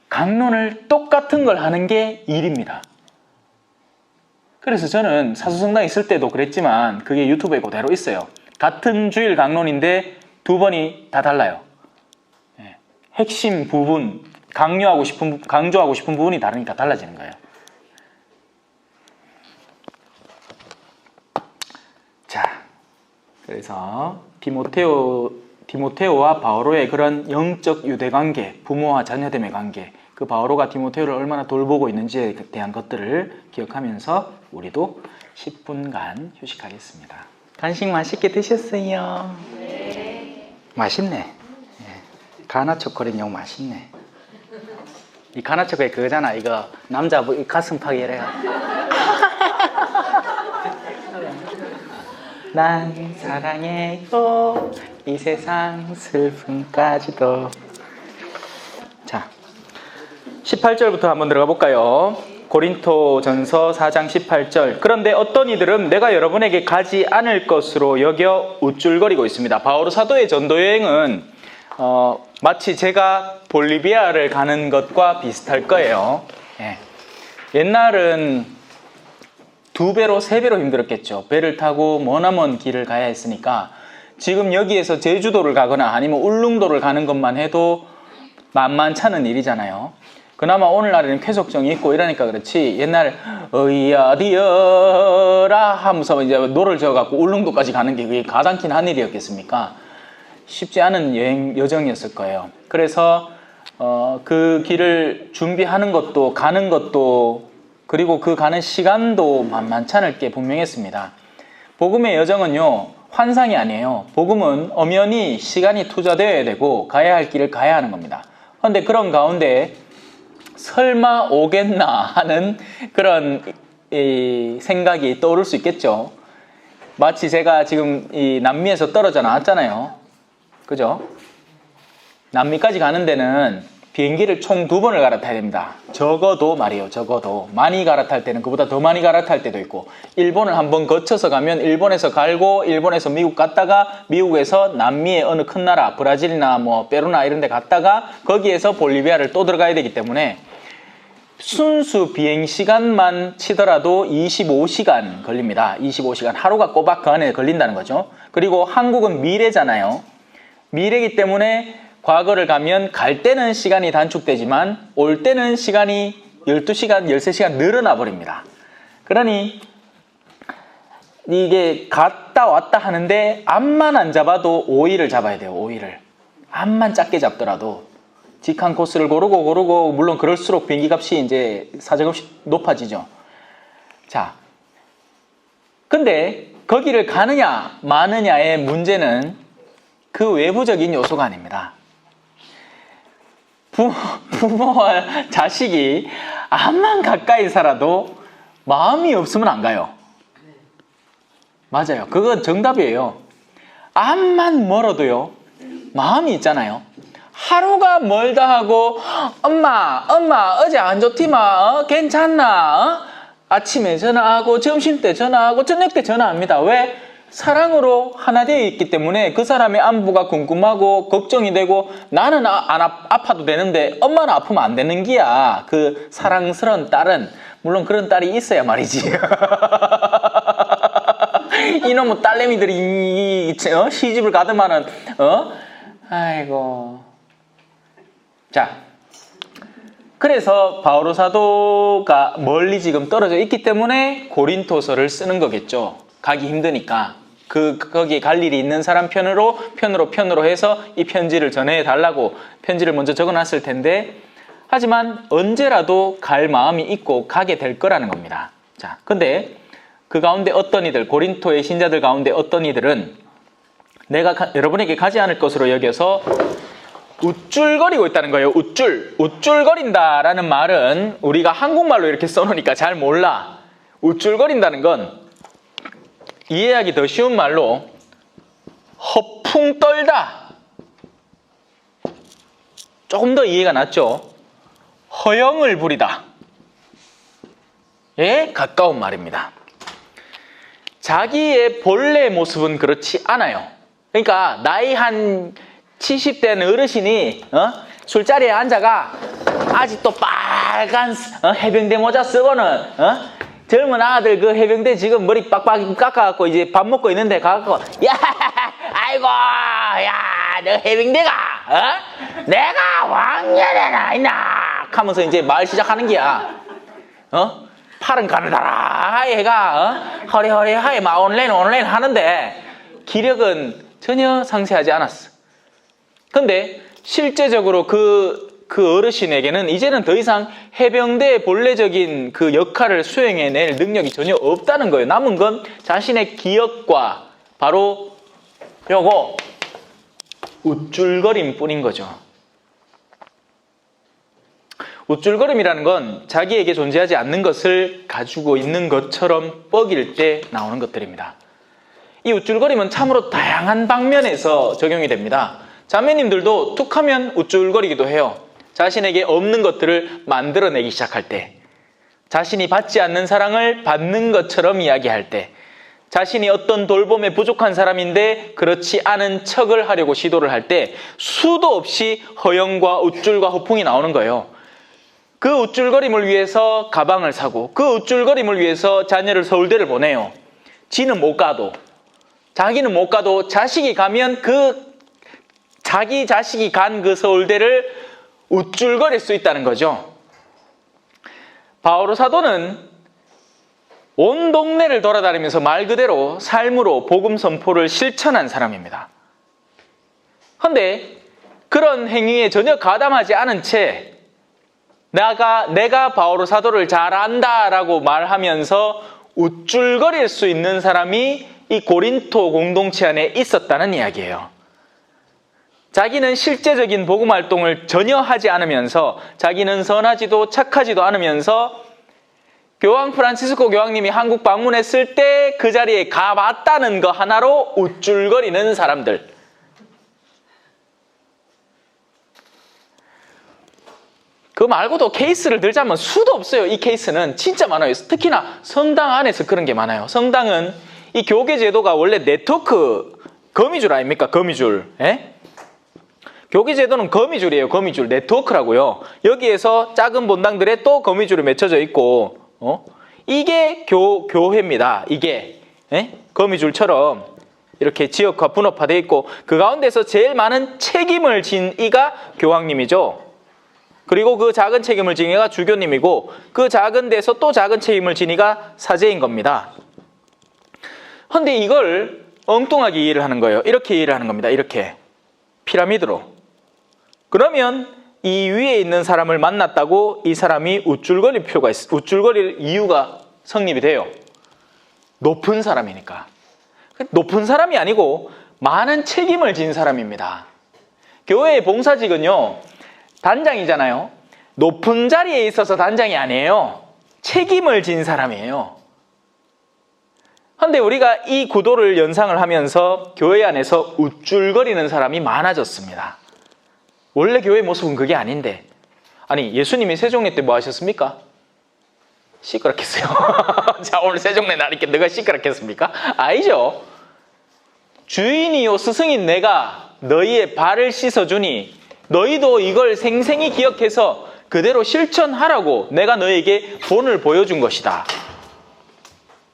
강론을 똑같은 걸 하는 게 일입니다. 그래서 저는 사수성당에 있을 때도 그랬지만 그게 유튜브에 그대로 있어요. 같은 주일 강론인데 2번이 다 달라요. 핵심 부분, 강조하고 싶은 부분이 다르니까 달라지는 거예요. 자, 그래서 디모테오와 바오로의 그런 영적 유대관계, 부모와 자녀됨의 관계, 그 바오로가 디모테오를 얼마나 돌보고 있는지에 대한 것들을 기억하면서 우리도 10분간 휴식하겠습니다. 간식 맛있게 드셨어요? 네. 맛있네. 예. 가나 초콜릿 용 맛있네. 이 가나 초콜릿 그거잖아. 이거 남자 가슴팍 이래가. 난 사랑해요 이 세상 슬픔까지도. 자, 18절부터 한번 들어가 볼까요? 고린토전서 4장 18절. 그런데 어떤 이들은 내가 여러분에게 가지 않을 것으로 여겨 우쭐거리고 있습니다. 바오로 사도의 전도 여행은 마치 제가 볼리비아를 가는 것과 비슷할 거예요. 예. 옛날은 2배로 3배로 힘들었겠죠. 배를 타고 머나먼 길을 가야 했으니까 지금 여기에서 제주도를 가거나 아니면 울릉도를 가는 것만 해도 만만찮은 일이잖아요. 그나마 오늘날에는 쾌속정이 있고 이러니까 그렇지, 옛날 어이야 디어라 하면서 이제 노를 저어갖고 울릉도까지 가는 게 그게 가당킨 한 일이었겠습니까? 쉽지 않은 여정이었을 거예요. 그래서 그 길을 준비하는 것도 가는 것도 그리고 그 가는 시간도 만만찮을 게 분명했습니다. 복음의 여정은요, 환상이 아니에요. 복음은 엄연히 시간이 투자되어야 되고 가야 할 길을 가야 하는 겁니다. 그런데 그런 가운데 설마 오겠나 하는 그런 생각이 떠오를 수 있겠죠. 마치 제가 지금 이 남미에서 떨어져 나왔잖아요. 그죠? 남미까지 가는 데는 비행기를 총 2번을 갈아타야 됩니다. 적어도 말이에요. 적어도 많이 갈아탈 때는 그보다 더 많이 갈아탈 때도 있고, 일본을 한번 거쳐서 가면 일본에서 갈고 일본에서 미국 갔다가 미국에서 남미의 어느 큰 나라 브라질이나 뭐 페루나 이런 데 갔다가 거기에서 볼리비아를 또 들어가야 되기 때문에 순수 비행 시간만 치더라도 25시간 걸립니다. 25시간. 하루가 꼬박 그 안에 걸린다는 거죠. 그리고 한국은 미래잖아요. 미래이기 때문에 과거를 가면 갈 때는 시간이 단축되지만 올 때는 시간이 12시간, 13시간 늘어나 버립니다. 그러니 이게 갔다 왔다 하는데 암만 안 잡아도 5일을 잡아야 돼요. 5일을. 암만 작게 잡더라도 직항 코스를 고르고 물론 그럴수록 비행기 값이 이제 사정없이 높아지죠. 자, 근데 거기를 가느냐 마느냐의 문제는 그 외부적인 요소가 아닙니다. 부모와 자식이 암만 가까이 살아도 마음이 없으면 안 가요. 맞아요. 그건 정답이에요. 암만 멀어도요, 마음이 있잖아요. 하루가 멀다 하고 엄마 어제 안 좋디마 괜찮나? 아침에 전화하고 점심 때 전화하고 저녁 때 전화합니다. 왜? 사랑으로 하나 되어 있기 때문에 그 사람의 안부가 궁금하고 걱정이 되고, 나는 안 아파도 되는데 엄마는 아프면 안 되는 기야. 그 사랑스러운 딸은, 물론 그런 딸이 있어야 말이지. 이놈의 딸내미들이 시집을 가더만은 아이고. 자, 그래서 바오로 사도가 멀리 지금 떨어져 있기 때문에 고린토서를 쓰는 거겠죠. 가기 힘드니까. 거기에 갈 일이 있는 사람 편으로 해서 이 편지를 전해달라고 편지를 먼저 적어놨을 텐데, 하지만 언제라도 갈 마음이 있고 가게 될 거라는 겁니다. 자, 근데 그 가운데 어떤 이들, 고린토의 신자들 가운데 어떤 이들은 내가 여러분에게 가지 않을 것으로 여겨서 우쭐거리고 있다는 거예요. 우쭐거린다라는 말은 우리가 한국말로 이렇게 써놓으니까 잘 몰라. 우쭐거린다는 건 이해하기 더 쉬운 말로 허풍 떨다. 조금 더 이해가 낫죠. 허영을 부리다. 에 가까운 말입니다. 자기의 본래 모습은 그렇지 않아요. 그러니까 나이 한 70된 어르신이 술자리에 앉아가 아직도 빨간 해병대 모자 쓰고는 젊은 아들 그 해병대 지금 머리 빡빡 깎아갖고 이제 밥 먹고 있는데 가갖고 야 아이고 야 너 해병대가 내가 왕년에나 있나 하면서 이제 말 시작하는 기야. 팔은 가느다라 얘가 허리허리하게 막 온라인 하는데 기력은 전혀 상세하지 않았어. 근데 실제적으로 그 어르신에게는 이제는 더 이상 해병대의 본래적인 그 역할을 수행해낼 능력이 전혀 없다는 거예요. 남은 건 자신의 기억과 바로 요거 우쭐거림 뿐인 거죠. 우쭐거림이라는 건 자기에게 존재하지 않는 것을 가지고 있는 것처럼 뻐길 때 나오는 것들입니다. 이 우쭐거림은 참으로 다양한 방면에서 적용이 됩니다. 자매님들도 툭하면 우쭐거리기도 해요. 자신에게 없는 것들을 만들어내기 시작할 때, 자신이 받지 않는 사랑을 받는 것처럼 이야기할 때, 자신이 어떤 돌봄에 부족한 사람인데 그렇지 않은 척을 하려고 시도를 할 때 수도 없이 허영과 우쭐과 허풍이 나오는 거예요. 그 우쭐거림을 위해서 가방을 사고, 그 우쭐거림을 위해서 자녀를 서울대를 보내요. 지는 못 가도, 자기는 못 가도 자식이 가면 자기 자식이 간 그 서울대를 우쭐거릴 수 있다는 거죠. 바오로 사도는 온 동네를 돌아다니면서 말 그대로 삶으로 복음 선포를 실천한 사람입니다. 그런데 그런 행위에 전혀 가담하지 않은 채 내가 바오로 사도를 잘 안다라고 말하면서 우쭐거릴 수 있는 사람이 이 고린토 공동체 안에 있었다는 이야기예요. 자기는 실제적인 복음 활동을 전혀 하지 않으면서, 자기는 선하지도 착하지도 않으면서 교황 프란치스코 교황님이 한국 방문했을 때 그 자리에 가봤다는 거 하나로 우쭐거리는 사람들. 그 말고도 케이스를 들자면 수도 없어요. 이 케이스는 진짜 많아요. 특히나 성당 안에서 그런 게 많아요. 성당은 이 교계 제도가 원래 네트워크 거미줄 아닙니까? 거미줄. 예? 교계 제도는 거미줄이에요. 거미줄. 네트워크라고요. 여기에서 작은 본당들에 또 거미줄이 맺혀져 있고, 이게 교회입니다. 이게. 예? 거미줄처럼 이렇게 지역화 분업화되어 있고, 그 가운데서 제일 많은 책임을 진 이가 교황님이죠. 그리고 그 작은 책임을 진 이가 주교님이고, 그 작은 데서 또 작은 책임을 진 이가 사제인 겁니다. 그런데 이걸 엉뚱하게 이해를 하는 거예요. 이렇게 이해를 하는 겁니다. 이렇게. 피라미드로. 그러면 이 위에 있는 사람을 만났다고 이 사람이 우쭐거릴 이유가 성립이 돼요. 높은 사람이니까. 높은 사람이 아니고 많은 책임을 진 사람입니다. 교회의 봉사직은요, 단장이잖아요. 높은 자리에 있어서 단장이 아니에요. 책임을 진 사람이에요. 그런데 우리가 이 구도를 연상을 하면서 교회 안에서 우쭐거리는 사람이 많아졌습니다. 원래 교회의 모습은 그게 아닌데, 아니 예수님이 세종례 때 뭐 하셨습니까? 시끄럽겠어요. 자, 오늘 세종례 날이니까 너가 시끄럽겠습니까? 아니죠. 주인이요 스승인 내가 너희의 발을 씻어주니 너희도 이걸 생생히 기억해서 그대로 실천하라고 내가 너희에게 본을 보여준 것이다.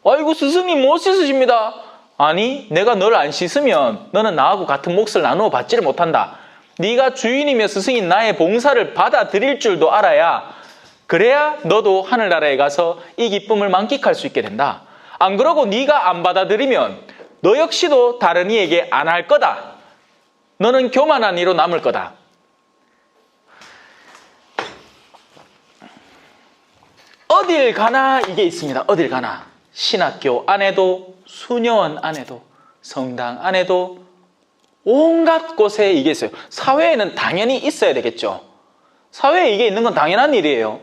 아이고 스승님 못 씻으십니다. 아니, 내가 너를 안 씻으면 너는 나하고 같은 몫을 나누어 받지를 못한다. 네가 주인이며 스승인 나의 봉사를 받아들일 줄도 알아야, 그래야 너도 하늘나라에 가서 이 기쁨을 만끽할 수 있게 된다. 안 그러고 네가 안 받아들이면 너 역시도 다른 이에게 안 할 거다. 너는 교만한 이로 남을 거다. 어딜 가나 이게 있습니다. 어딜 가나. 신학교 안에도, 수녀원 안에도, 성당 안에도 온갖 곳에 이게 있어요. 사회에는 당연히 있어야 되겠죠. 사회에 이게 있는 건 당연한 일이에요.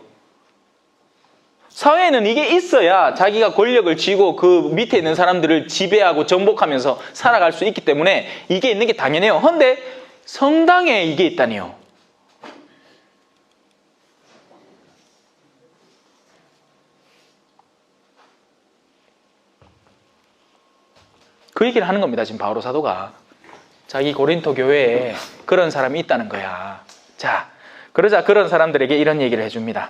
사회에는 이게 있어야 자기가 권력을 쥐고 그 밑에 있는 사람들을 지배하고 정복하면서 살아갈 수 있기 때문에 이게 있는 게 당연해요. 그런데 성당에 이게 있다니요. 그 얘기를 하는 겁니다. 지금 바오로 사도가. 자기 고린토 교회에 그런 사람이 있다는 거야. 자, 그러자 그런 사람들에게 이런 얘기를 해줍니다.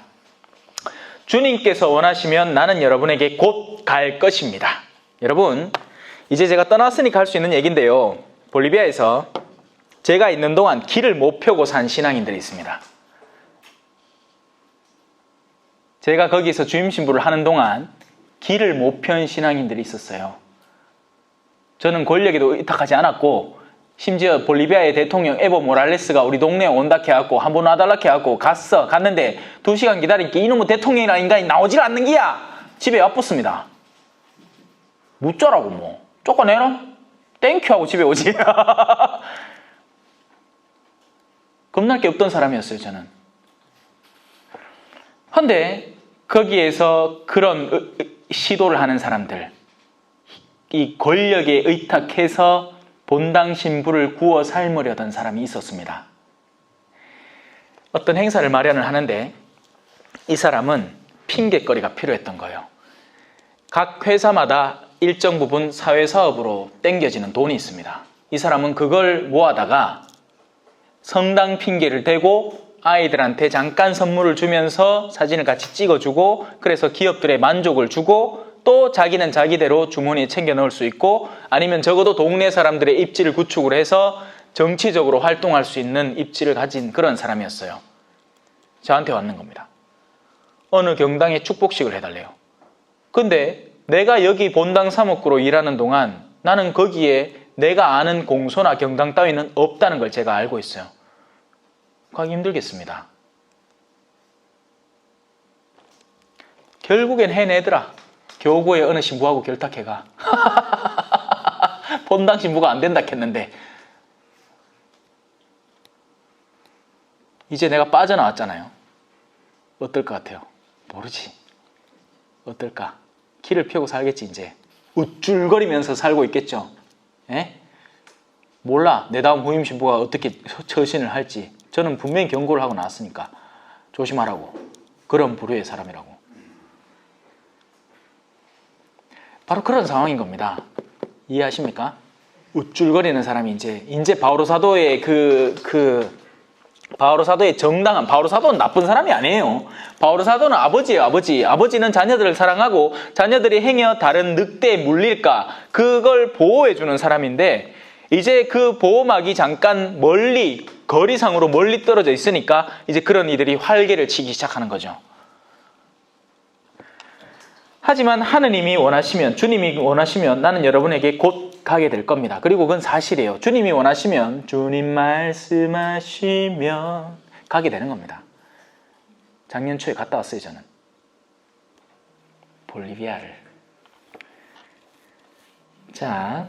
주님께서 원하시면 나는 여러분에게 곧 갈 것입니다. 여러분, 이제 제가 떠났으니까 할 수 있는 얘기인데요. 볼리비아에서 제가 있는 동안 길을 못 펴고 산 신앙인들이 있습니다. 제가 거기서 주임 신부를 하는 동안 길을 못 편 신앙인들이 있었어요. 저는 권력에도 의탁하지 않았고 심지어 볼리비아의 대통령 에보 모랄레스가 우리 동네에 온다 해갖고 한번 와달라 해갖고 갔는데 2시간 기다리니까 이놈의 대통령이라는 인간이 나오질 않는 기야. 집에 엿붙습니다. 묻자라고 뭐. 쫓아내라? 땡큐 하고 집에 오지. 겁날 게 없던 사람이었어요, 저는. 근데 거기에서 그런 시도를 하는 사람들, 이 권력에 의탁해서 본당 신부를 구워 삶으려던 사람이 있었습니다. 어떤 행사를 마련을 하는데 이 사람은 핑계거리가 필요했던 거예요. 각 회사마다 일정 부분 사회사업으로 땡겨지는 돈이 있습니다. 이 사람은 그걸 모아다가 성당 핑계를 대고 아이들한테 잠깐 선물을 주면서 사진을 같이 찍어주고 그래서 기업들의 만족을 주고 또 자기는 자기대로 주머니에 챙겨 넣을 수 있고 아니면 적어도 동네 사람들의 입지를 구축을 해서 정치적으로 활동할 수 있는 입지를 가진 그런 사람이었어요. 저한테 왔는 겁니다. 어느 경당에 축복식을 해달래요. 근데 내가 여기 본당 사목구로 일하는 동안 나는 거기에 내가 아는 공소나 경당 따위는 없다는 걸 제가 알고 있어요. 가기 힘들겠습니다. 결국엔 해내더라. 교구의 어느 신부하고 결탁해가. 본당 신부가 안 된다 했는데 이제 내가 빠져나왔잖아요. 어떨 것 같아요? 모르지. 어떨까? 키를 펴고 살겠지 이제. 우쭐거리면서 살고 있겠죠. 에? 몰라. 내 다음 후임 신부가 어떻게 처신을 할지. 저는 분명히 경고를 하고 나왔으니까 조심하라고. 그런 부류의 사람이라고. 바로 그런 상황인 겁니다. 이해하십니까? 우쭐거리는 사람이 이제 바오로 사도의 바오로 사도의 정당한, 바오로 사도는 나쁜 사람이 아니에요. 바오로 사도는 아버지예요, 아버지. 아버지는 자녀들을 사랑하고 자녀들이 행여 다른 늑대에 물릴까 그걸 보호해주는 사람인데 이제 그 보호막이 잠깐 멀리, 거리상으로 멀리 떨어져 있으니까 이제 그런 이들이 활개를 치기 시작하는 거죠. 하지만 하느님이 원하시면, 주님이 원하시면 나는 여러분에게 곧 가게 될 겁니다. 그리고 그건 사실이에요. 주님이 원하시면, 주님 말씀하시면 가게 되는 겁니다. 작년 초에 갔다 왔어요, 저는. 볼리비아를. 자,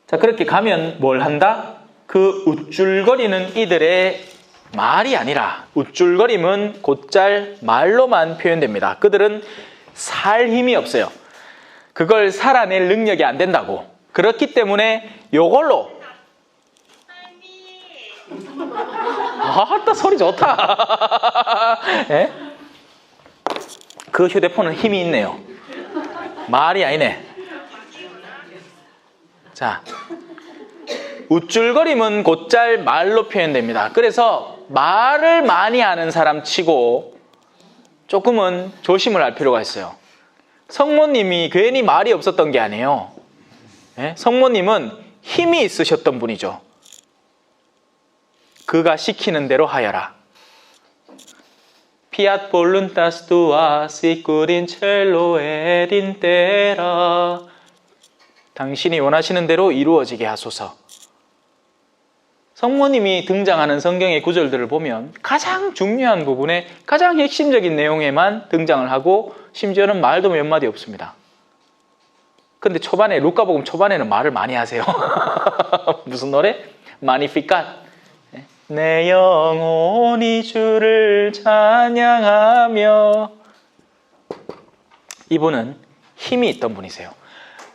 그렇게 가면 뭘 한다? 그 우쭐거리는 이들의 말이 아니라, 우쭐거림은 곧잘 말로만 표현됩니다. 그들은 살 힘이 없어요. 그걸 살아낼 능력이 안 된다고. 그렇기 때문에 요걸로 아따 소리 좋다. 예? 그 휴대폰은 힘이 있네요. 말이 아니네. 자, 우쭐거림은 곧잘 말로 표현됩니다. 그래서 말을 많이 하는 사람 치고 조금은 조심을 할 필요가 있어요. 성모님이 괜히 말이 없었던 게 아니에요. 예? 성모님은 힘이 있으셨던 분이죠. 그가 시키는 대로 하여라. 피앗 볼룬타스 투아 시쿠린 첼로 에딘 테라. 당신이 원하시는 대로 이루어지게 하소서. 성모님이 등장하는 성경의 구절들을 보면 가장 중요한 부분에 가장 핵심적인 내용에만 등장을 하고 심지어는 말도 몇 마디 없습니다. 근데 초반에 루카복음 초반에는 말을 많이 하세요. 무슨 노래? 마니피cat. 내 영혼이 주를 찬양하며. 이분은 힘이 있던 분이세요.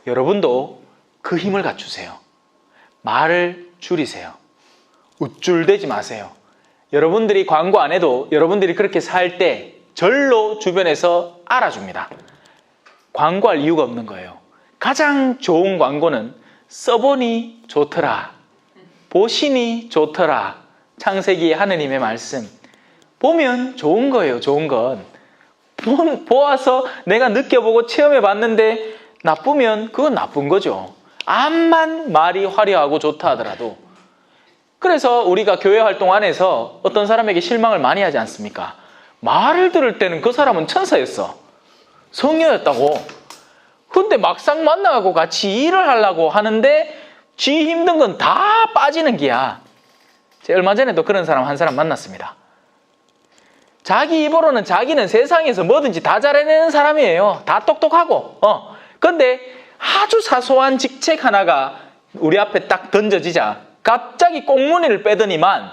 여러분도 그 힘을 갖추세요. 말을 줄이세요. 우쭐대지 마세요. 여러분들이 광고 안 해도 여러분들이 그렇게 살 때 절로 주변에서 알아줍니다. 광고할 이유가 없는 거예요. 가장 좋은 광고는 써보니 좋더라, 보시니 좋더라. 창세기 하느님의 말씀 보면 좋은 거예요. 좋은 건 보아서 내가 느껴보고 체험해봤는데 나쁘면 그건 나쁜 거죠. 암만 말이 화려하고 좋다 하더라도. 그래서 우리가 교회 활동 안에서 어떤 사람에게 실망을 많이 하지 않습니까? 말을 들을 때는 그 사람은 천사였어. 성녀였다고. 근데 막상 만나고 같이 일을 하려고 하는데 지 힘든 건 다 빠지는 기야. 제가 얼마 전에도 그런 사람 한 사람 만났습니다. 자기 입으로는 자기는 세상에서 뭐든지 다 잘해내는 사람이에요. 다 똑똑하고. 근데 아주 사소한 직책 하나가 우리 앞에 딱 던져지자 갑자기 꽁무니를 빼더니만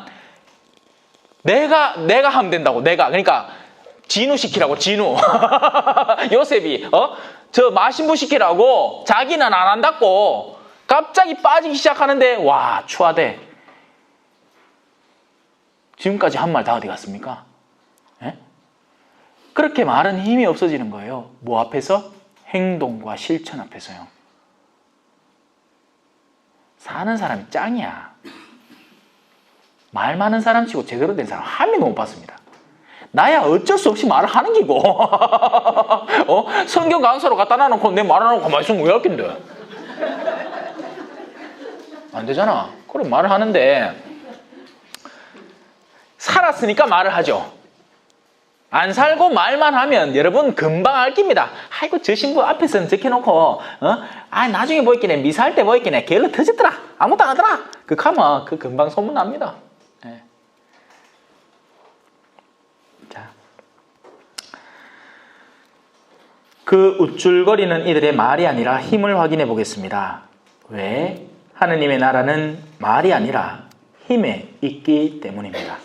내가 하면 된다고. 그러니까 진우 시키라고. 진우. 요셉이 저 마신부 시키라고. 자기는 안 한다고. 갑자기 빠지기 시작하는데 와, 추하대. 지금까지 한 말 다 어디 갔습니까? 예? 그렇게 말은 힘이 없어지는 거예요. 뭐 앞에서? 행동과 실천 앞에서요. 사는 사람이 짱이야. 말 많은 사람 치고 제대로 된 사람 한 명도 못 봤습니다. 나야 어쩔 수 없이 말을 하는 기고. 성경 강사로 갖다 놔놓고 내 말 안 하고 가만히 있으면 왜 할 낀데? 안 되잖아. 그래 말을 하는데 살았으니까 말을 하죠. 안 살고 말만 하면 여러분 금방 알깁니다. 아이고 저 신부 앞에서는 저렇게 놓고 나중에 뭐 있긴 해. 미사할 때 뭐 있긴 해. 게을러 터졌더라. 아무것도 안 하더라. 하면 그 금방 소문납니다. 네. 자, 그 우쭐거리는 이들의 말이 아니라 힘을 확인해 보겠습니다. 왜? 하느님의 나라는 말이 아니라 힘에 있기 때문입니다.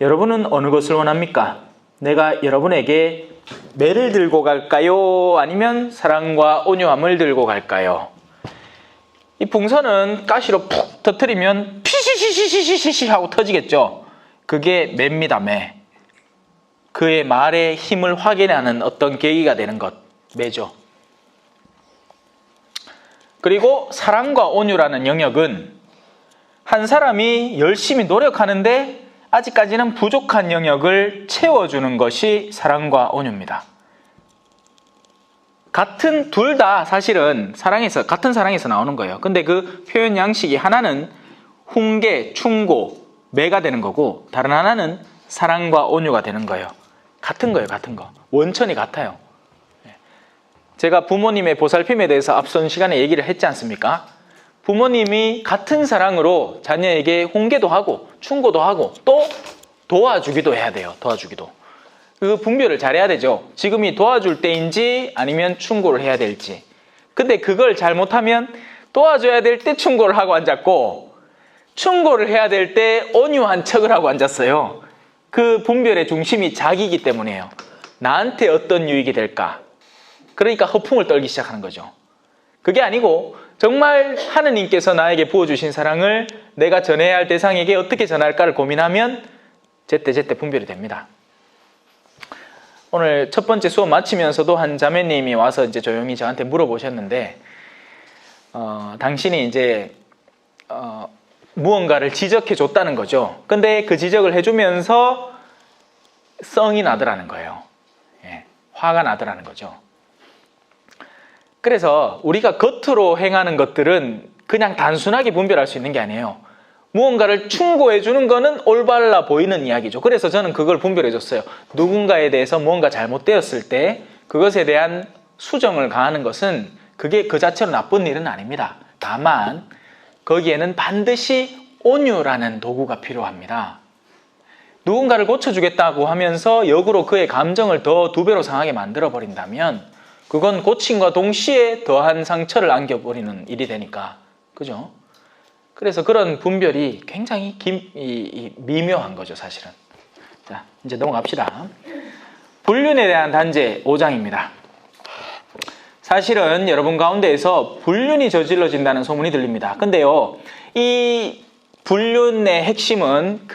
여러분은 어느 것을 원합니까? 내가 여러분에게 매를 들고 갈까요? 아니면 사랑과 온유함을 들고 갈까요? 이 풍선은 가시로 푹 터뜨리면 피시시시시시시 하고 터지겠죠. 그게 매입니다. 매. 그의 말의 힘을 확인하는 어떤 계기가 되는 것, 매죠. 그리고 사랑과 온유라는 영역은 한 사람이 열심히 노력하는데 아직까지는 부족한 영역을 채워주는 것이 사랑과 온유입니다. 둘 다 사실은 같은 사랑에서 나오는 거예요. 근데 그 표현 양식이 하나는 훈계, 충고, 매가 되는 거고 다른 하나는 사랑과 온유가 되는 거예요. 같은 거예요. 같은 거. 원천이 같아요. 제가 부모님의 보살핌에 대해서 앞선 시간에 얘기를 했지 않습니까? 부모님이 같은 사랑으로 자녀에게 훈계도 하고 충고도 하고 또 도와주기도 해야 돼요. 도와주기도. 그 분별을 잘해야 되죠. 지금이 도와줄 때인지 아니면 충고를 해야 될지. 근데 그걸 잘못하면 도와줘야 될 때 충고를 하고 앉았고 충고를 해야 될 때 온유한 척을 하고 앉았어요. 그 분별의 중심이 자기이기 때문이에요. 나한테 어떤 유익이 될까? 그러니까 허풍을 떨기 시작하는 거죠. 그게 아니고 정말 하느님께서 나에게 부어주신 사랑을 내가 전해야 할 대상에게 어떻게 전할까를 고민하면 제때 분별이 됩니다. 오늘 첫 번째 수업 마치면서도 한 자매님이 와서 이제 조용히 저한테 물어보셨는데, 당신이 이제 무언가를 지적해 줬다는 거죠. 근데 그 지적을 해주면서 성이 나더라는 거예요. 예, 화가 나더라는 거죠. 그래서 우리가 겉으로 행하는 것들은 그냥 단순하게 분별할 수 있는 게 아니에요. 무언가를 충고해 주는 거는 올바라 보이는 이야기죠. 그래서 저는 그걸 분별해 줬어요. 누군가에 대해서 무언가 잘못되었을 때 그것에 대한 수정을 가하는 것은 그게 그 자체로 나쁜 일은 아닙니다. 다만 거기에는 반드시 온유라는 도구가 필요합니다. 누군가를 고쳐주겠다고 하면서 역으로 그의 감정을 더 2배로 상하게 만들어버린다면 그건 고침과 동시에 더한 상처를 안겨버리는 일이 되니까. 그죠? 그래서 그런 분별이 굉장히 미묘한 거죠, 사실은. 자, 이제 넘어갑시다. 불륜에 대한 단죄 5장입니다. 사실은 여러분 가운데에서 불륜이 저질러진다는 소문이 들립니다. 근데요, 이 불륜의 핵심은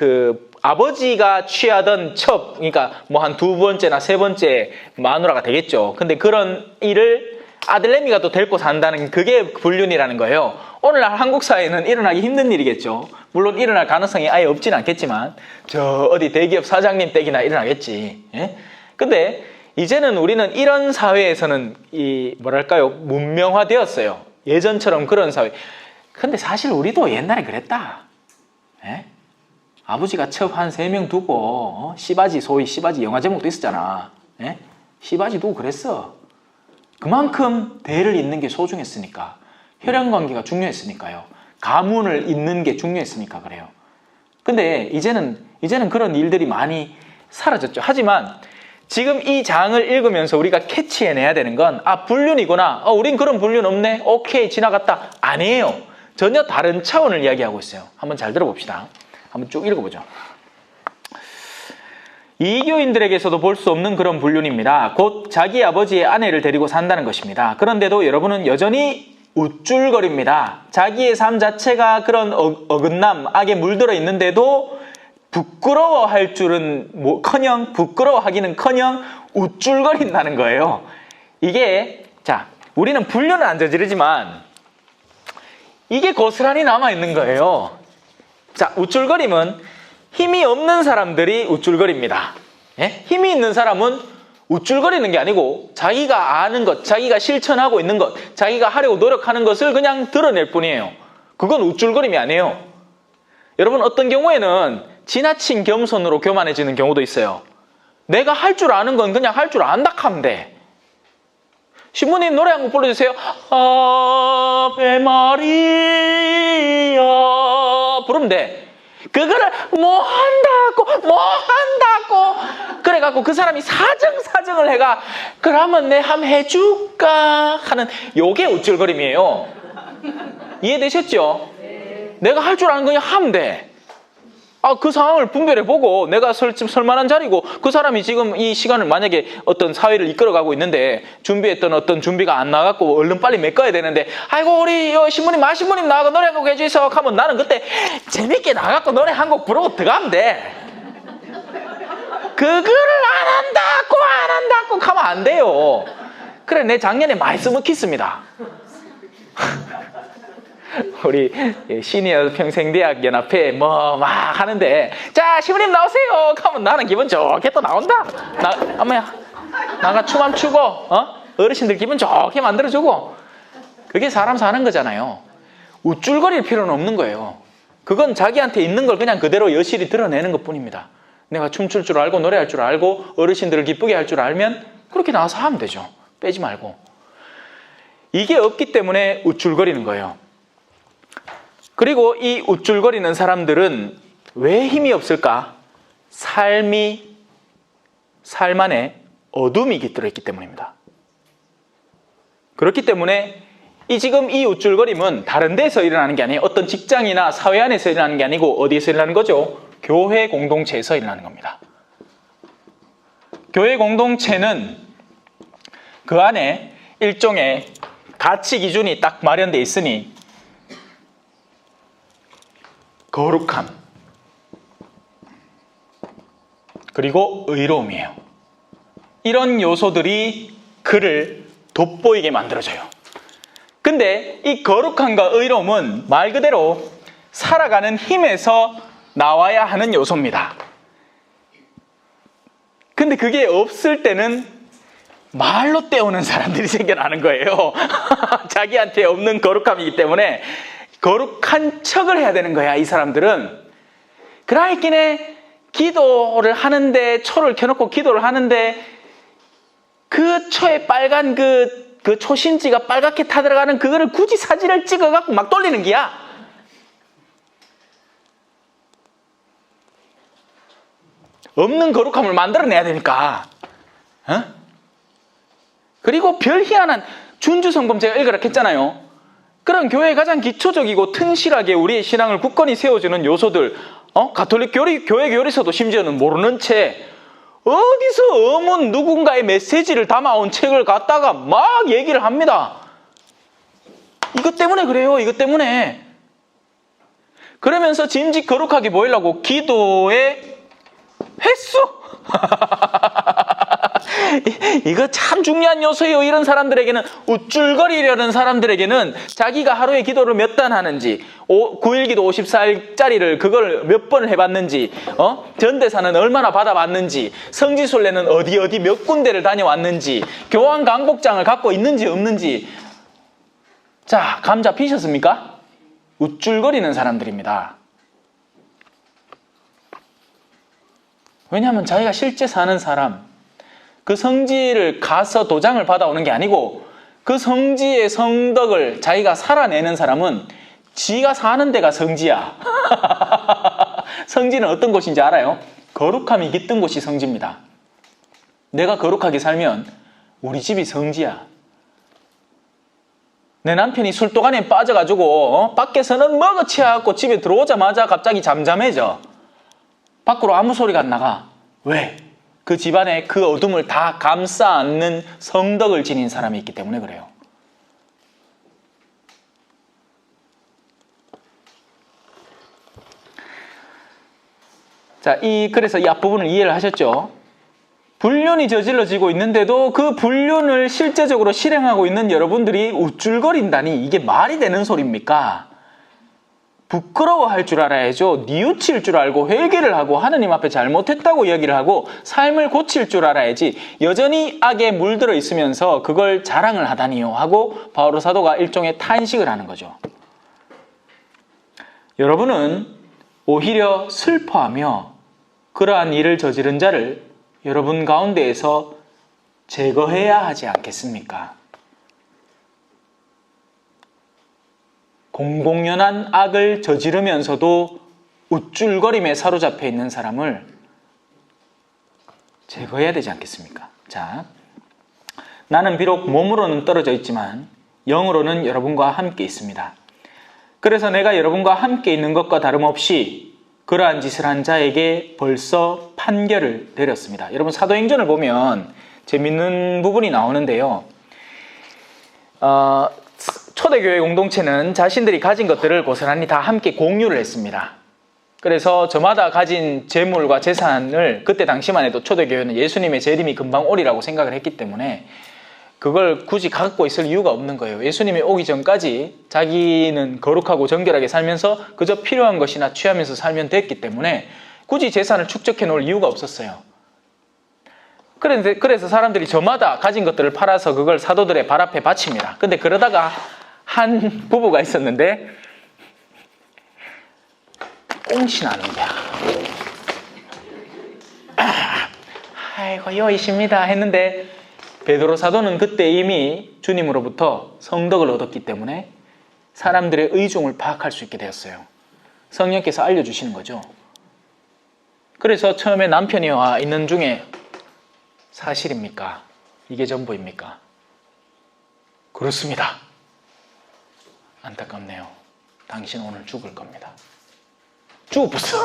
아버지가 취하던 첩, 그러니까 뭐 한 2번째나 3번째 마누라가 되겠죠. 근데 그런 일을 아들내미가 또 데리고 산다는 그게 불륜이라는 거예요. 오늘날 한국 사회는 일어나기 힘든 일이겠죠. 물론 일어날 가능성이 아예 없진 않겠지만 저 어디 대기업 사장님 댁이나 일어나겠지. 예? 근데 이제는 우리는 이런 사회에서는 문명화되었어요. 예전처럼 그런 사회. 근데 사실 우리도 옛날에 그랬다. 예? 아버지가 첩 한 3명 두고 씨바지, 소위 씨바지 영화 제목도 있었잖아. 예? 씨바지 두고 그랬어. 그만큼 대를 잇는 게 소중했으니까. 혈연관계가 중요했으니까요. 가문을 잇는 게 중요했으니까 그래요. 근데 이제는 그런 일들이 많이 사라졌죠. 하지만 지금 이 장을 읽으면서 우리가 캐치해내야 되는 건 불륜이구나. 우린 그런 불륜 없네. 오케이, 지나갔다. 아니에요. 전혀 다른 차원을 이야기하고 있어요. 한번 잘 들어봅시다. 한번 쭉 읽어보죠. 이교인들에게서도 볼 수 없는 그런 불륜입니다. 곧 자기 아버지의 아내를 데리고 산다는 것입니다. 그런데도 여러분은 여전히 우쭐거립니다. 자기의 삶 자체가 그런 어긋남, 악에 물들어 있는데도 부끄러워할 줄은 커녕, 부끄러워하기는커녕 우쭐거린다는 거예요. 이게 우리는 불륜은 안 저지르지만 이게 고스란히 남아있는 거예요. 우쭐거림은 힘이 없는 사람들이 우쭐거립니다. 예? 힘이 있는 사람은 우쭐거리는 게 아니고 자기가 아는 것, 자기가 실천하고 있는 것, 자기가 하려고 노력하는 것을 그냥 드러낼 뿐이에요. 그건 우쭐거림이 아니에요. 여러분, 어떤 경우에는 지나친 겸손으로 교만해지는 경우도 있어요. 내가 할 줄 아는 건 그냥 할 줄 안다 하면 돼. 신부님 노래 한 곡 불러주세요. 아베 마리아 부르면 돼. 그거를 뭐 한다고 그래갖고 그 사람이 사정을 해가 그러면 내 함 해줄까 하는 요게 우쭐거림이에요. 이해되셨죠? 내가 할 줄 아는 그냥 하면 돼. 그 상황을 분별해보고 내가 설만한 자리고 그 사람이 지금 이 시간을 만약에 어떤 사회를 이끌어가고 있는데 준비했던 어떤 준비가 안 나갔고 얼른 빨리 메꿔야 되는데 아이고 우리 신부님 마신부님 나가고 노래 한 곡 해주세요 하면 나는 그때 재밌게 나가고 노래 한 곡 부르고 들어가면 돼. 그거를 안 한다고 하면 안 돼요. 그래, 내 작년에 많이 써먹혔습니다. 우리 시니어 평생대학연합회 막 하는데 자 신부님 나오세요 하면 나는 기분 좋게 또 나온다. 나가 춤 한번 추고 어르신들 기분 좋게 만들어주고 그게 사람 사는 거잖아요. 우쭐거릴 필요는 없는 거예요. 그건 자기한테 있는 걸 그냥 그대로 여실히 드러내는 것 뿐입니다. 내가 춤출 줄 알고 노래할 줄 알고 어르신들을 기쁘게 할 줄 알면 그렇게 나와서 하면 되죠. 빼지 말고. 이게 없기 때문에 우쭐거리는 거예요. 그리고 이 우쭐거리는 사람들은 왜 힘이 없을까? 삶 안에 어둠이 깃들어 있기 때문입니다. 그렇기 때문에 지금 이 우쭐거림은 다른 데서 일어나는 게 아니에요. 어떤 직장이나 사회 안에서 일어나는 게 아니고 어디에서 일어나는 거죠? 교회 공동체에서 일어나는 겁니다. 교회 공동체는 그 안에 일종의 가치 기준이 딱 마련되어 있으니 거룩함 그리고 의로움이에요. 이런 요소들이 그를 돋보이게 만들어줘요. 근데 이 거룩함과 의로움은 말 그대로 살아가는 힘에서 나와야 하는 요소입니다. 근데 그게 없을 때는 말로 때우는 사람들이 생겨나는 거예요. 자기한테 없는 거룩함이기 때문에 거룩한 척을 해야 되는 거야, 이 사람들은. 그라이끼네 기도를 하는데, 초를 켜놓고 기도를 하는데, 그 초에 빨간 그 초신지가 빨갛게 타들어가는 그거를 굳이 사진을 찍어갖고 막 돌리는 기야. 없는 거룩함을 만들어내야 되니까. 그리고 별 희한한 준주성범 제가 읽으라 했잖아요. 그런 교회의 가장 기초적이고 튼실하게 우리의 신앙을 굳건히 세워주는 요소들, 가톨릭 교회 교리서도 심지어는 모르는 채 어디서 누군가의 메시지를 담아온 책을 갖다가 막 얘기를 합니다. 이것 때문에 그래요. 이것 때문에. 그러면서 짐짓 거룩하게 보이려고 기도의 횟수 이거 참 중요한 요소예요. 이런 사람들에게는, 우쭐거리려는 사람들에게는 자기가 하루에 기도를 몇 단 하는지, 9일기도 54일짜리를 그걸 몇 번을 해봤는지, 전대사는 얼마나 받아봤는지, 성지순례는 어디 몇 군데를 다녀왔는지, 교황 강복장을 갖고 있는지 없는지. 자, 감 잡히셨습니까? 우쭐거리는 사람들입니다. 왜냐하면 자기가 실제 사는 사람, 그 성지를 가서 도장을 받아오는 게 아니고 그 성지의 성덕을 자기가 살아내는 사람은 지가 사는 데가 성지야. 성지는 어떤 곳인지 알아요? 거룩함이 깃든 곳이 성지입니다. 내가 거룩하게 살면 우리 집이 성지야. 내 남편이 술도간에 빠져가지고 밖에서는 먹어 취해갖고 집에 들어오자마자 갑자기 잠잠해져. 밖으로 아무 소리가 안 나가. 왜? 그 집안에 그 어둠을 다 감싸 안는 성덕을 지닌 사람이 있기 때문에 그래요. 자, 그래서 이 앞부분을 이해를 하셨죠? 불륜이 저질러지고 있는데도 그 불륜을 실제적으로 실행하고 있는 여러분들이 우쭐거린다니 이게 말이 되는 소리입니까? 부끄러워할 줄 알아야죠. 뉘우칠 줄 알고 회개를 하고 하느님 앞에 잘못했다고 이야기를 하고 삶을 고칠 줄 알아야지 여전히 악에 물들어 있으면서 그걸 자랑을 하다니요 하고 바오로 사도가 일종의 탄식을 하는 거죠. 여러분은 오히려 슬퍼하며 그러한 일을 저지른 자를 여러분 가운데에서 제거해야 하지 않겠습니까? 공공연한 악을 저지르면서도 우쭐거림에 사로잡혀 있는 사람을 제거해야 되지 않겠습니까? 자, 나는 비록 몸으로는 떨어져 있지만 영으로는 여러분과 함께 있습니다. 그래서 내가 여러분과 함께 있는 것과 다름없이 그러한 짓을 한 자에게 벌써 판결을 내렸습니다. 여러분 사도행전을 보면 재밌는 부분이 나오는데요. 초대교회 공동체는 자신들이 가진 것들을 고스란히 다 함께 공유를 했습니다. 그래서 저마다 가진 재물과 재산을 그때 당시만 해도 초대교회는 예수님의 재림이 금방 오리라고 생각을 했기 때문에 그걸 굳이 갖고 있을 이유가 없는 거예요. 예수님이 오기 전까지 자기는 거룩하고 정결하게 살면서 그저 필요한 것이나 취하면서 살면 됐기 때문에 굳이 재산을 축적해 놓을 이유가 없었어요. 그래서 사람들이 저마다 가진 것들을 팔아서 그걸 사도들의 발 앞에 바칩니다. 근데 그러다가 한 부부가 있었는데 꽁신하는 거야. 아이고 여이십니다 했는데 베드로 사도는 그때 이미 주님으로부터 성덕을 얻었기 때문에 사람들의 의중을 파악할 수 있게 되었어요. 성령께서 알려주시는 거죠. 그래서 처음에 남편이 와 있는 중에 사실입니까? 이게 전부입니까? 그렇습니다. 안타깝네요. 당신 오늘 죽을 겁니다. 죽었어.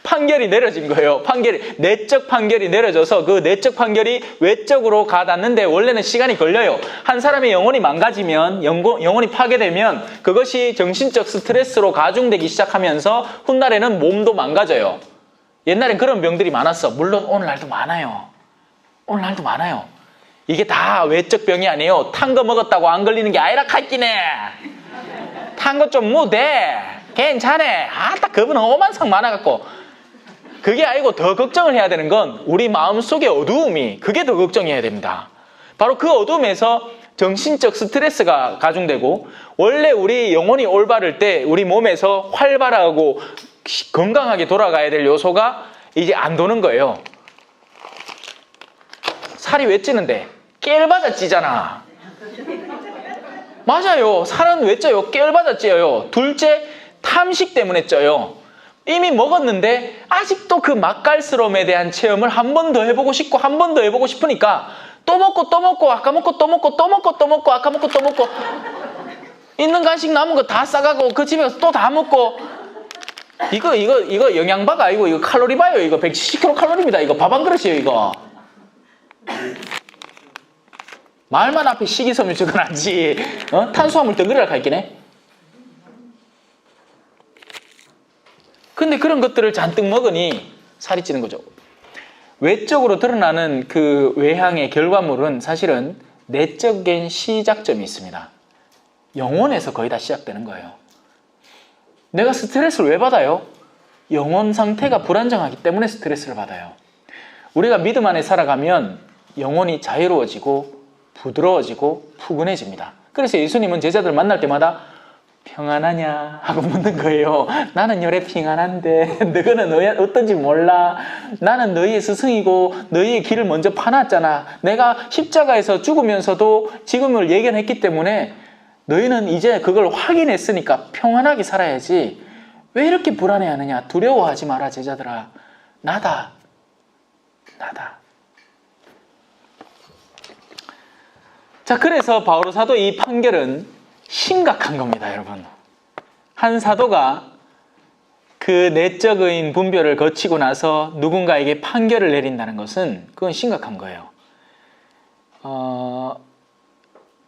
판결이 내려진 거예요. 내적 판결이 내려져서 그 내적 판결이 외적으로 가닿는데 원래는 시간이 걸려요. 한 사람의 영혼이 망가지면, 영혼이 파괴되면 그것이 정신적 스트레스로 가중되기 시작하면서 훗날에는 몸도 망가져요. 옛날엔 그런 병들이 많았어. 물론 오늘날도 많아요. 오늘날도 많아요. 이게 다 외적 병이 아니에요. 탄 거 먹었다고 안 걸리는 게 아니라 칼기네. 탄 거 좀 무대. 괜찮아. 딱 그분은 오만상 많아갖고. 그게 아니고 더 걱정을 해야 되는 건 우리 마음속의 어두움이 그게 더 걱정해야 됩니다. 바로 그 어둠에서 정신적 스트레스가 가중되고 원래 우리 영혼이 올바를 때 우리 몸에서 활발하고 건강하게 돌아가야 될 요소가 이제 안 도는 거예요. 살이 왜 찌는데? 깨알받아 찌잖아. 맞아요. 살은 왜 쪄요? 깨알받아 찌어요. 둘째, 탐식 때문에 쪄요. 이미 먹었는데 아직도 그 맛깔스러움에 대한 체험을 한 번 더 해보고 싶고 한 번 더 해보고 싶으니까 또 먹고 또 먹고 아까 먹고 또 먹고 또 먹고 또 먹고 아까 먹고 또 먹고 있는 간식 남은 거 다 싸가고 그 집에 가서 또 다 먹고 이거 영양바가 아니고 이거 칼로리 봐요. 이거 170kcal입니다. 이거 밥 한 그릇이에요. 이거 말만 앞에 식이섬유 적어놨지 탄수화물 덩그리를 갈기네. 근데 그런 것들을 잔뜩 먹으니 살이 찌는 거죠. 외적으로 드러나는 그 외향의 결과물은 사실은 내적인 시작점이 있습니다. 영혼에서 거의 다 시작되는 거예요. 내가 스트레스를 왜 받아요? 영혼 상태가 불안정하기 때문에 스트레스를 받아요. 우리가 믿음 안에 살아가면 영혼이 자유로워지고 부드러워지고 푸근해집니다. 그래서 예수님은 제자들 만날 때마다 평안하냐? 하고 묻는 거예요. 나는 요래 평안한데 너희는 어떤지 몰라. 나는 너희의 스승이고 너희의 길을 먼저 파놨잖아. 내가 십자가에서 죽으면서도 지금을 예견했기 때문에 너희는 이제 그걸 확인했으니까 평안하게 살아야지. 왜 이렇게 불안해하느냐? 두려워하지 마라, 제자들아. 나다. 자, 그래서 바오로 사도 이 판결은 심각한 겁니다, 여러분. 한 사도가 그 내적인 분별을 거치고 나서 누군가에게 판결을 내린다는 것은 그건 심각한 거예요.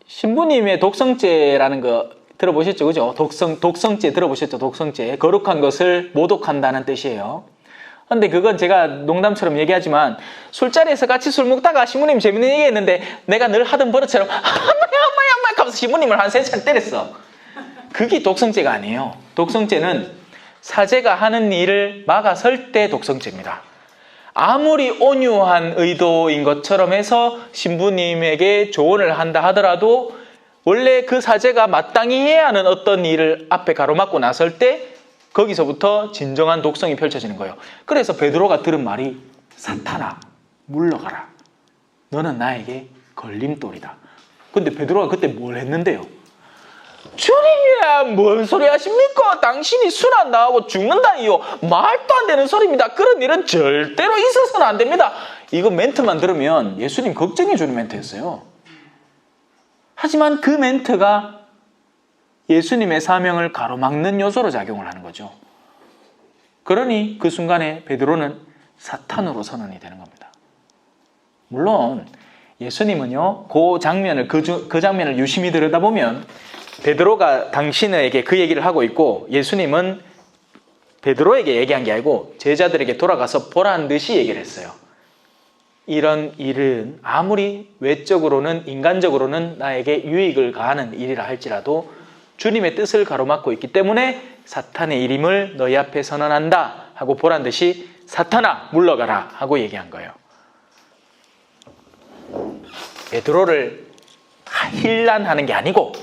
신부님의 독성죄라는 거 들어보셨죠? 그죠? 독성죄 들어보셨죠? 독성죄. 거룩한 것을 모독한다는 뜻이에요. 근데 그건 제가 농담처럼 얘기하지만 술자리에서 같이 술 먹다가 신부님 재밌는 얘기 했는데 내가 늘 하던 버릇처럼 엄마야 하면서 신부님을 한 3차례 때렸어. 그게 독성죄가 아니에요. 독성죄는 사제가 하는 일을 막아설 때 독성죄입니다. 아무리 온유한 의도인 것처럼 해서 신부님에게 조언을 한다 하더라도 원래 그 사제가 마땅히 해야 하는 어떤 일을 앞에 가로막고 나설 때 거기서부터 진정한 독성이 펼쳐지는 거예요. 그래서 베드로가 들은 말이 사탄아 물러가라. 너는 나에게 걸림돌이다. 근데 베드로가 그때 뭘 했는데요? 주님이야 뭔 소리 하십니까? 당신이 술 안 나가고 죽는다니요. 말도 안 되는 소리입니다. 그런 일은 절대로 있어서는 안 됩니다. 이거 멘트만 들으면 예수님 걱정해 주는 멘트였어요. 하지만 그 멘트가 예수님의 사명을 가로막는 요소로 작용을 하는 거죠. 그러니 그 순간에 베드로는 사탄으로 선언이 되는 겁니다. 물론 예수님은요, 그 장면을 유심히 들여다보면 베드로가 당신에게 그 얘기를 하고 있고 예수님은 베드로에게 얘기한 게 아니고 제자들에게 돌아가서 보라는 듯이 얘기를 했어요. 이런 일은 아무리 외적으로는 인간적으로는 나에게 유익을 가하는 일이라 할지라도 주님의 뜻을 가로막고 있기 때문에 사탄의 일임을 너희 앞에 선언한다 하고 보란 듯이 사탄아 물러가라 하고 얘기한 거예요. 베드로를 힐난하는 게 아니고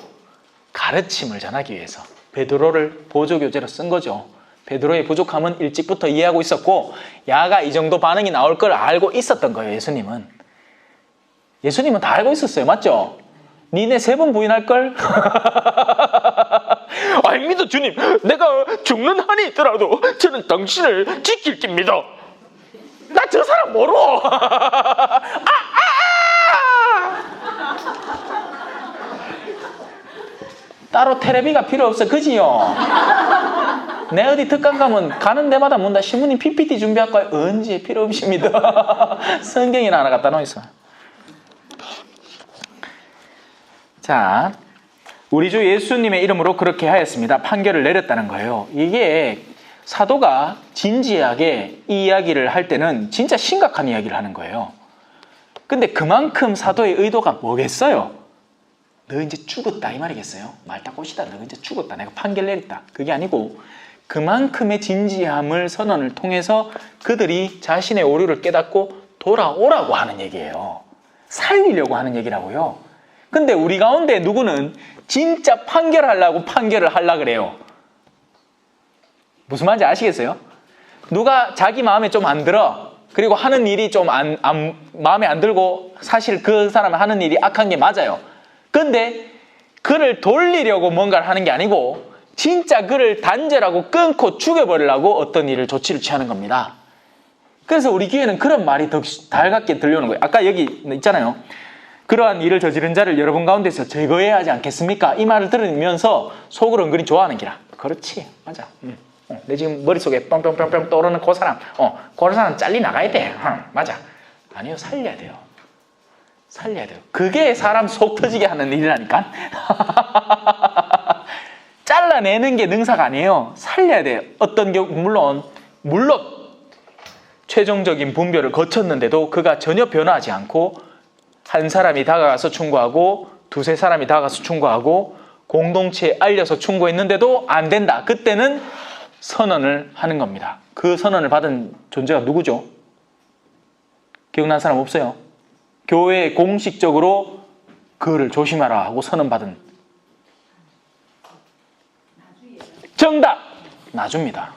가르침을 전하기 위해서 베드로를 보조교재로 쓴 거죠. 베드로의 부족함은 일찍부터 이해하고 있었고 야가 이 정도 반응이 나올 걸 알고 있었던 거예요. 예수님은 다 알고 있었어요. 맞죠? 니네 3번 부인할걸? 아닙니다 주님. 내가 죽는 한이 있더라도 저는 당신을 지킬 깁니다. 나 저 사람 모르어. 따로 테레비가 필요 없어. 그지요? 내 어디 특강 가면 가는 데마다 문다. 신부님 PPT 준비할 거예요. 언제 필요 없습니다. 성경이나 하나 갖다 놓으세요. 자, 우리 주 예수님의 이름으로 그렇게 하였습니다. 판결을 내렸다는 거예요. 이게 사도가 진지하게 이 이야기를 할 때는 진짜 심각한 이야기를 하는 거예요. 근데 그만큼 사도의 의도가 뭐겠어요? 너 이제 죽었다 이 말이겠어요? 말다꽃이다. 너 이제 죽었다. 내가 판결 내렸다. 그게 아니고 그만큼의 진지함을 선언을 통해서 그들이 자신의 오류를 깨닫고 돌아오라고 하는 얘기예요. 살리려고 하는 얘기라고요. 근데 우리 가운데 누구는 진짜 판결하려고 판결을 하려고 그래요. 무슨 말인지 아시겠어요? 누가 자기 마음에 좀 안 들어. 그리고 하는 일이 좀 마음에 안 들고 사실 그 사람이 하는 일이 악한 게 맞아요. 근데 그를 돌리려고 뭔가를 하는 게 아니고 진짜 그를 단절하고 끊고 죽여버리려고 어떤 일을 조치를 취하는 겁니다. 그래서 우리 귀에는 그런 말이 더 달갑게 들려오는 거예요. 아까 여기 있잖아요. 그러한 일을 저지른 자를 여러분 가운데서 제거해야 하지 않겠습니까? 이 말을 들으면서 속으로 은근히 좋아하는 기라. 그렇지, 맞아. 내 지금 머릿속에 뿅뿅뿅뿅 떠오르는 그 사람, 그 사람 잘리 나가야 돼. 맞아. 아니요, 살려야 돼요. 살려야 돼요. 그게 사람 속 터지게 하는 일이라니까. 잘라내는 게 능사가 아니에요. 살려야 돼요. 어떤 경우 물론 최종적인 분별을 거쳤는데도 그가 전혀 변화하지 않고 한 사람이 다가가서 충고하고 두세 사람이 다가가서 충고하고 공동체에 알려서 충고했는데도 안 된다. 그때는 선언을 하는 겁니다. 그 선언을 받은 존재가 누구죠? 기억나는 사람 없어요? 교회에 공식적으로 그를 조심하라 하고 선언받은 놔줍니다.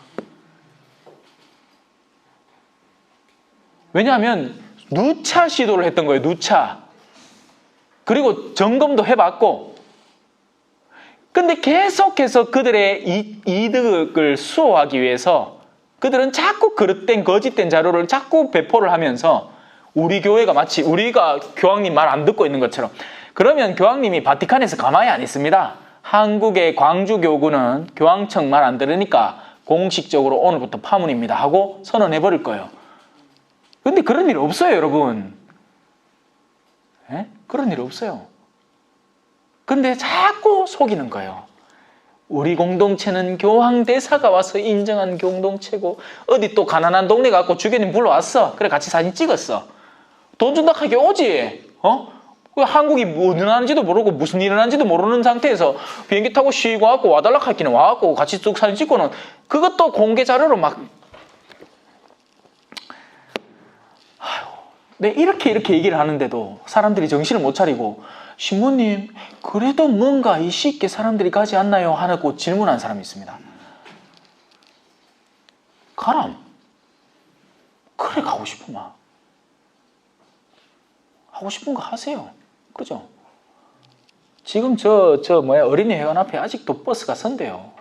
왜냐하면 누차 시도를 했던 거예요. 누차. 그리고 점검도 해봤고, 근데 계속해서 그들의 이득을 수호하기 위해서 그들은 자꾸 그릇된 거짓된 자료를 자꾸 배포를 하면서 우리 교회가 마치 우리가 교황님 말 안 듣고 있는 것처럼, 그러면 교황님이 바티칸에서 가만히 안 있습니다. 한국의 광주교구는 교황청 말 안 들으니까 공식적으로 오늘부터 파문입니다 하고 선언해버릴 거예요. 근데 그런 일 없어요, 여러분. 예? 그런 일 없어요. 근데 자꾸 속이는 거예요. 우리 공동체는 교황 대사가 와서 인정한 공동체고, 어디 또 가난한 동네 갖고 주교님 불러왔어. 그래 같이 사진 찍었어. 돈 준다 하게 오지. 한국이 뭐 일어나는지도 모르고 무슨 일이 일어나는지도 모르는 상태에서 비행기 타고 쉬고 와갖고 와달라 하기는 와갖고 같이 쭉 사진 찍고는 그것도 공개 자료로 막. 네, 이렇게 얘기를 하는데도 사람들이 정신을 못 차리고, 신부님 그래도 뭔가 이시 있게 사람들이 가지 않나요? 하고 질문한 사람이 있습니다. 가람. 그래 가고 싶으면 하고 싶은 거 하세요. 그죠? 지금 어린이 회관 앞에 아직도 버스가 선대요.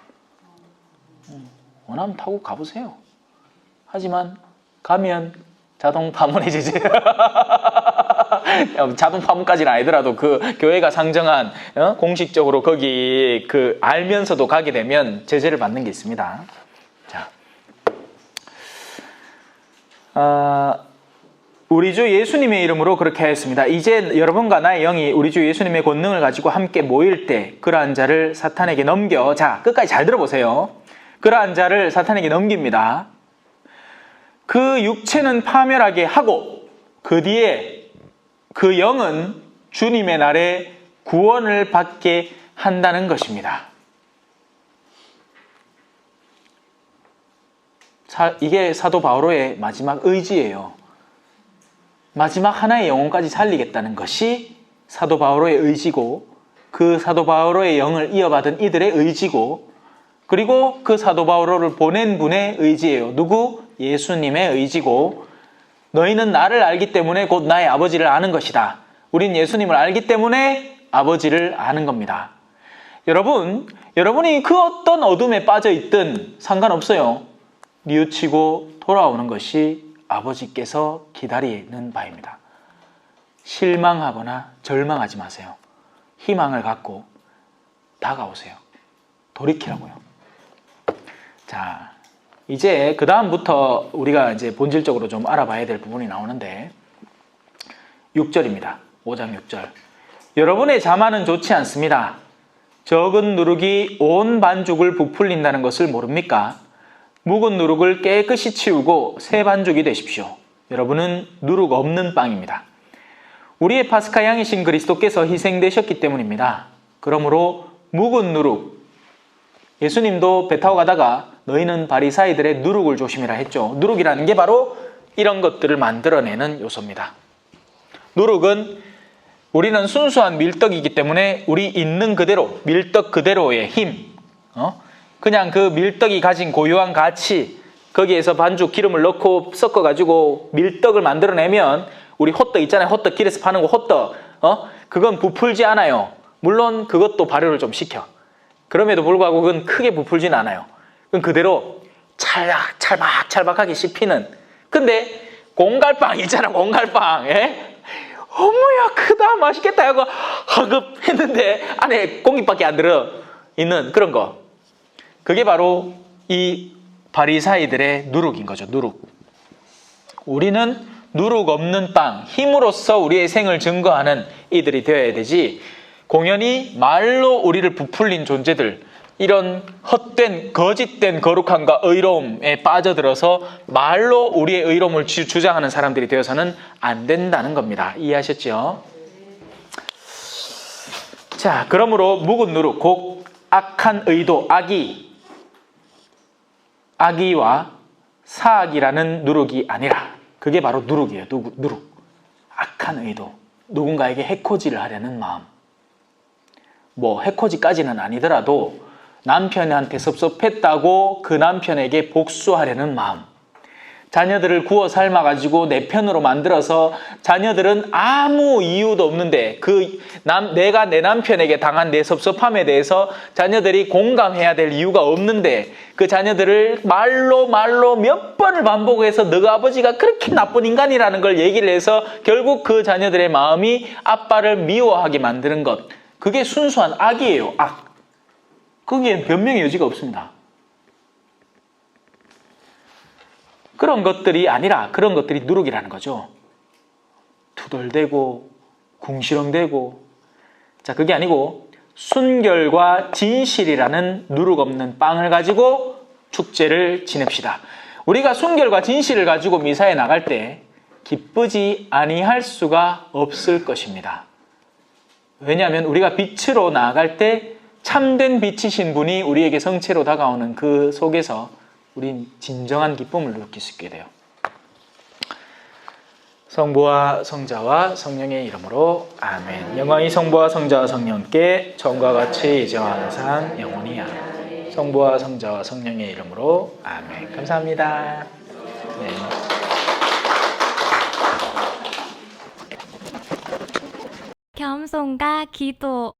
원하면 타고 가보세요. 하지만 가면 자동 파문해지지. 자동 파문까지는 아니더라도 그 교회가 상정한 공식적으로 거기 알면서도 가게 되면 제재를 받는 게 있습니다. 자, 우리 주 예수님의 이름으로 그렇게 하였습니다. 이제 여러분과 나의 영이 우리 주 예수님의 권능을 가지고 함께 모일 때 그러한 자를 사탄에게 넘겨. 자, 끝까지 잘 들어보세요. 그러한 자를 사탄에게 넘깁니다. 그 육체는 파멸하게 하고 그 뒤에 그 영은 주님의 날에 구원을 받게 한다는 것입니다. 이게 사도 바오로의 마지막 의지예요. 마지막 하나의 영혼까지 살리겠다는 것이 사도 바오로의 의지고, 그 사도 바오로의 영을 이어받은 이들의 의지고, 그리고 그 사도 바오로를 보낸 분의 의지예요. 누구? 예수님의 의지고, 너희는 나를 알기 때문에 곧 나의 아버지를 아는 것이다. 우린 예수님을 알기 때문에 아버지를 아는 겁니다. 여러분이 그 어떤 어둠에 빠져 있든 상관없어요. 뉘우치고 돌아오는 것이 아버지께서 기다리는 바입니다. 실망하거나 절망하지 마세요. 희망을 갖고 다가오세요. 돌이키라고요. 자, 이제 그 다음부터 우리가 이제 본질적으로 좀 알아봐야 될 부분이 나오는데, 6절입니다. 5장 6절. 여러분의 자만은 좋지 않습니다. 적은 누룩이 온 반죽을 부풀린다는 것을 모릅니까? 묵은 누룩을 깨끗이 치우고 새 반죽이 되십시오. 여러분은 누룩 없는 빵입니다. 우리의 파스카 양이신 그리스도께서 희생되셨기 때문입니다. 그러므로 묵은 누룩, 예수님도 배 타고 가다가 너희는 바리사이들의 누룩을 조심해라 했죠. 누룩이라는 게 바로 이런 것들을 만들어내는 요소입니다. 누룩은 우리는 순수한 밀떡이기 때문에 우리 있는 그대로, 밀떡 그대로의 힘, 그냥 그 밀떡이 가진 고유한 가치, 거기에서 반죽 기름을 넣고 섞어가지고 밀떡을 만들어내면, 우리 호떡 있잖아요. 호떡 길에서 파는 거 호떡, 그건 부풀지 않아요. 물론 그것도 발효를 좀 시켜. 그럼에도 불구하고 그건 크게 부풀지는 않아요. 그건 그대로 찰박하게 씹히는. 근데 공갈빵 있잖아, 공갈빵. 예? 어머야 크다 맛있겠다 하고 허급 했는데 안에 공깃밖에 안 들어 있는 그런 거. 그게 바로 이 바리사이들의 누룩인 거죠. 누룩. 우리는 누룩 없는 빵, 힘으로써 우리의 생을 증거하는 이들이 되어야 되지, 공연히 말로 우리를 부풀린 존재들, 이런 헛된 거짓된 거룩함과 의로움에 빠져들어서 말로 우리의 의로움을 주장하는 사람들이 되어서는 안 된다는 겁니다. 이해하셨죠? 자, 그러므로 묵은 누룩, 곧 악한 의도, 악의와 사악이라는 누룩이 아니라, 그게 바로 누룩이에요. 누룩. 악한 의도, 누군가에게 해코지를 하려는 마음. 뭐 해코지까지는 아니더라도 남편한테 섭섭했다고 그 남편에게 복수하려는 마음. 자녀들을 구워 삶아가지고 내 편으로 만들어서 자녀들은 아무 이유도 없는데 내가 내 남편에게 당한 내 섭섭함에 대해서 자녀들이 공감해야 될 이유가 없는데 그 자녀들을 말로 몇 번을 반복해서 너가 아버지가 그렇게 나쁜 인간이라는 걸 얘기를 해서 결국 그 자녀들의 마음이 아빠를 미워하게 만드는 것. 그게 순수한 악이에요. 악. 거기엔 변명의 여지가 없습니다. 그런 것들이 아니라 그런 것들이 누룩이라는 거죠. 투덜대고 궁시렁대고. 자, 그게 아니고 순결과 진실이라는 누룩 없는 빵을 가지고 축제를 지냅시다. 우리가 순결과 진실을 가지고 미사에 나갈 때 기쁘지 아니할 수가 없을 것입니다. 왜냐하면 우리가 빛으로 나아갈 때 참된 빛이신 분이 우리에게 성체로 다가오는 그 속에서 우린 진정한 기쁨을 느낄 수 있게 돼요. 성부와 성자와 성령의 이름으로 아멘. 영광이 성부와 성자와 성령께 처음과 같이 이제와 항상 영원히 아멘. 성부와 성자와 성령의 이름으로 아멘. 감사합니다. 네. 겸손과 기도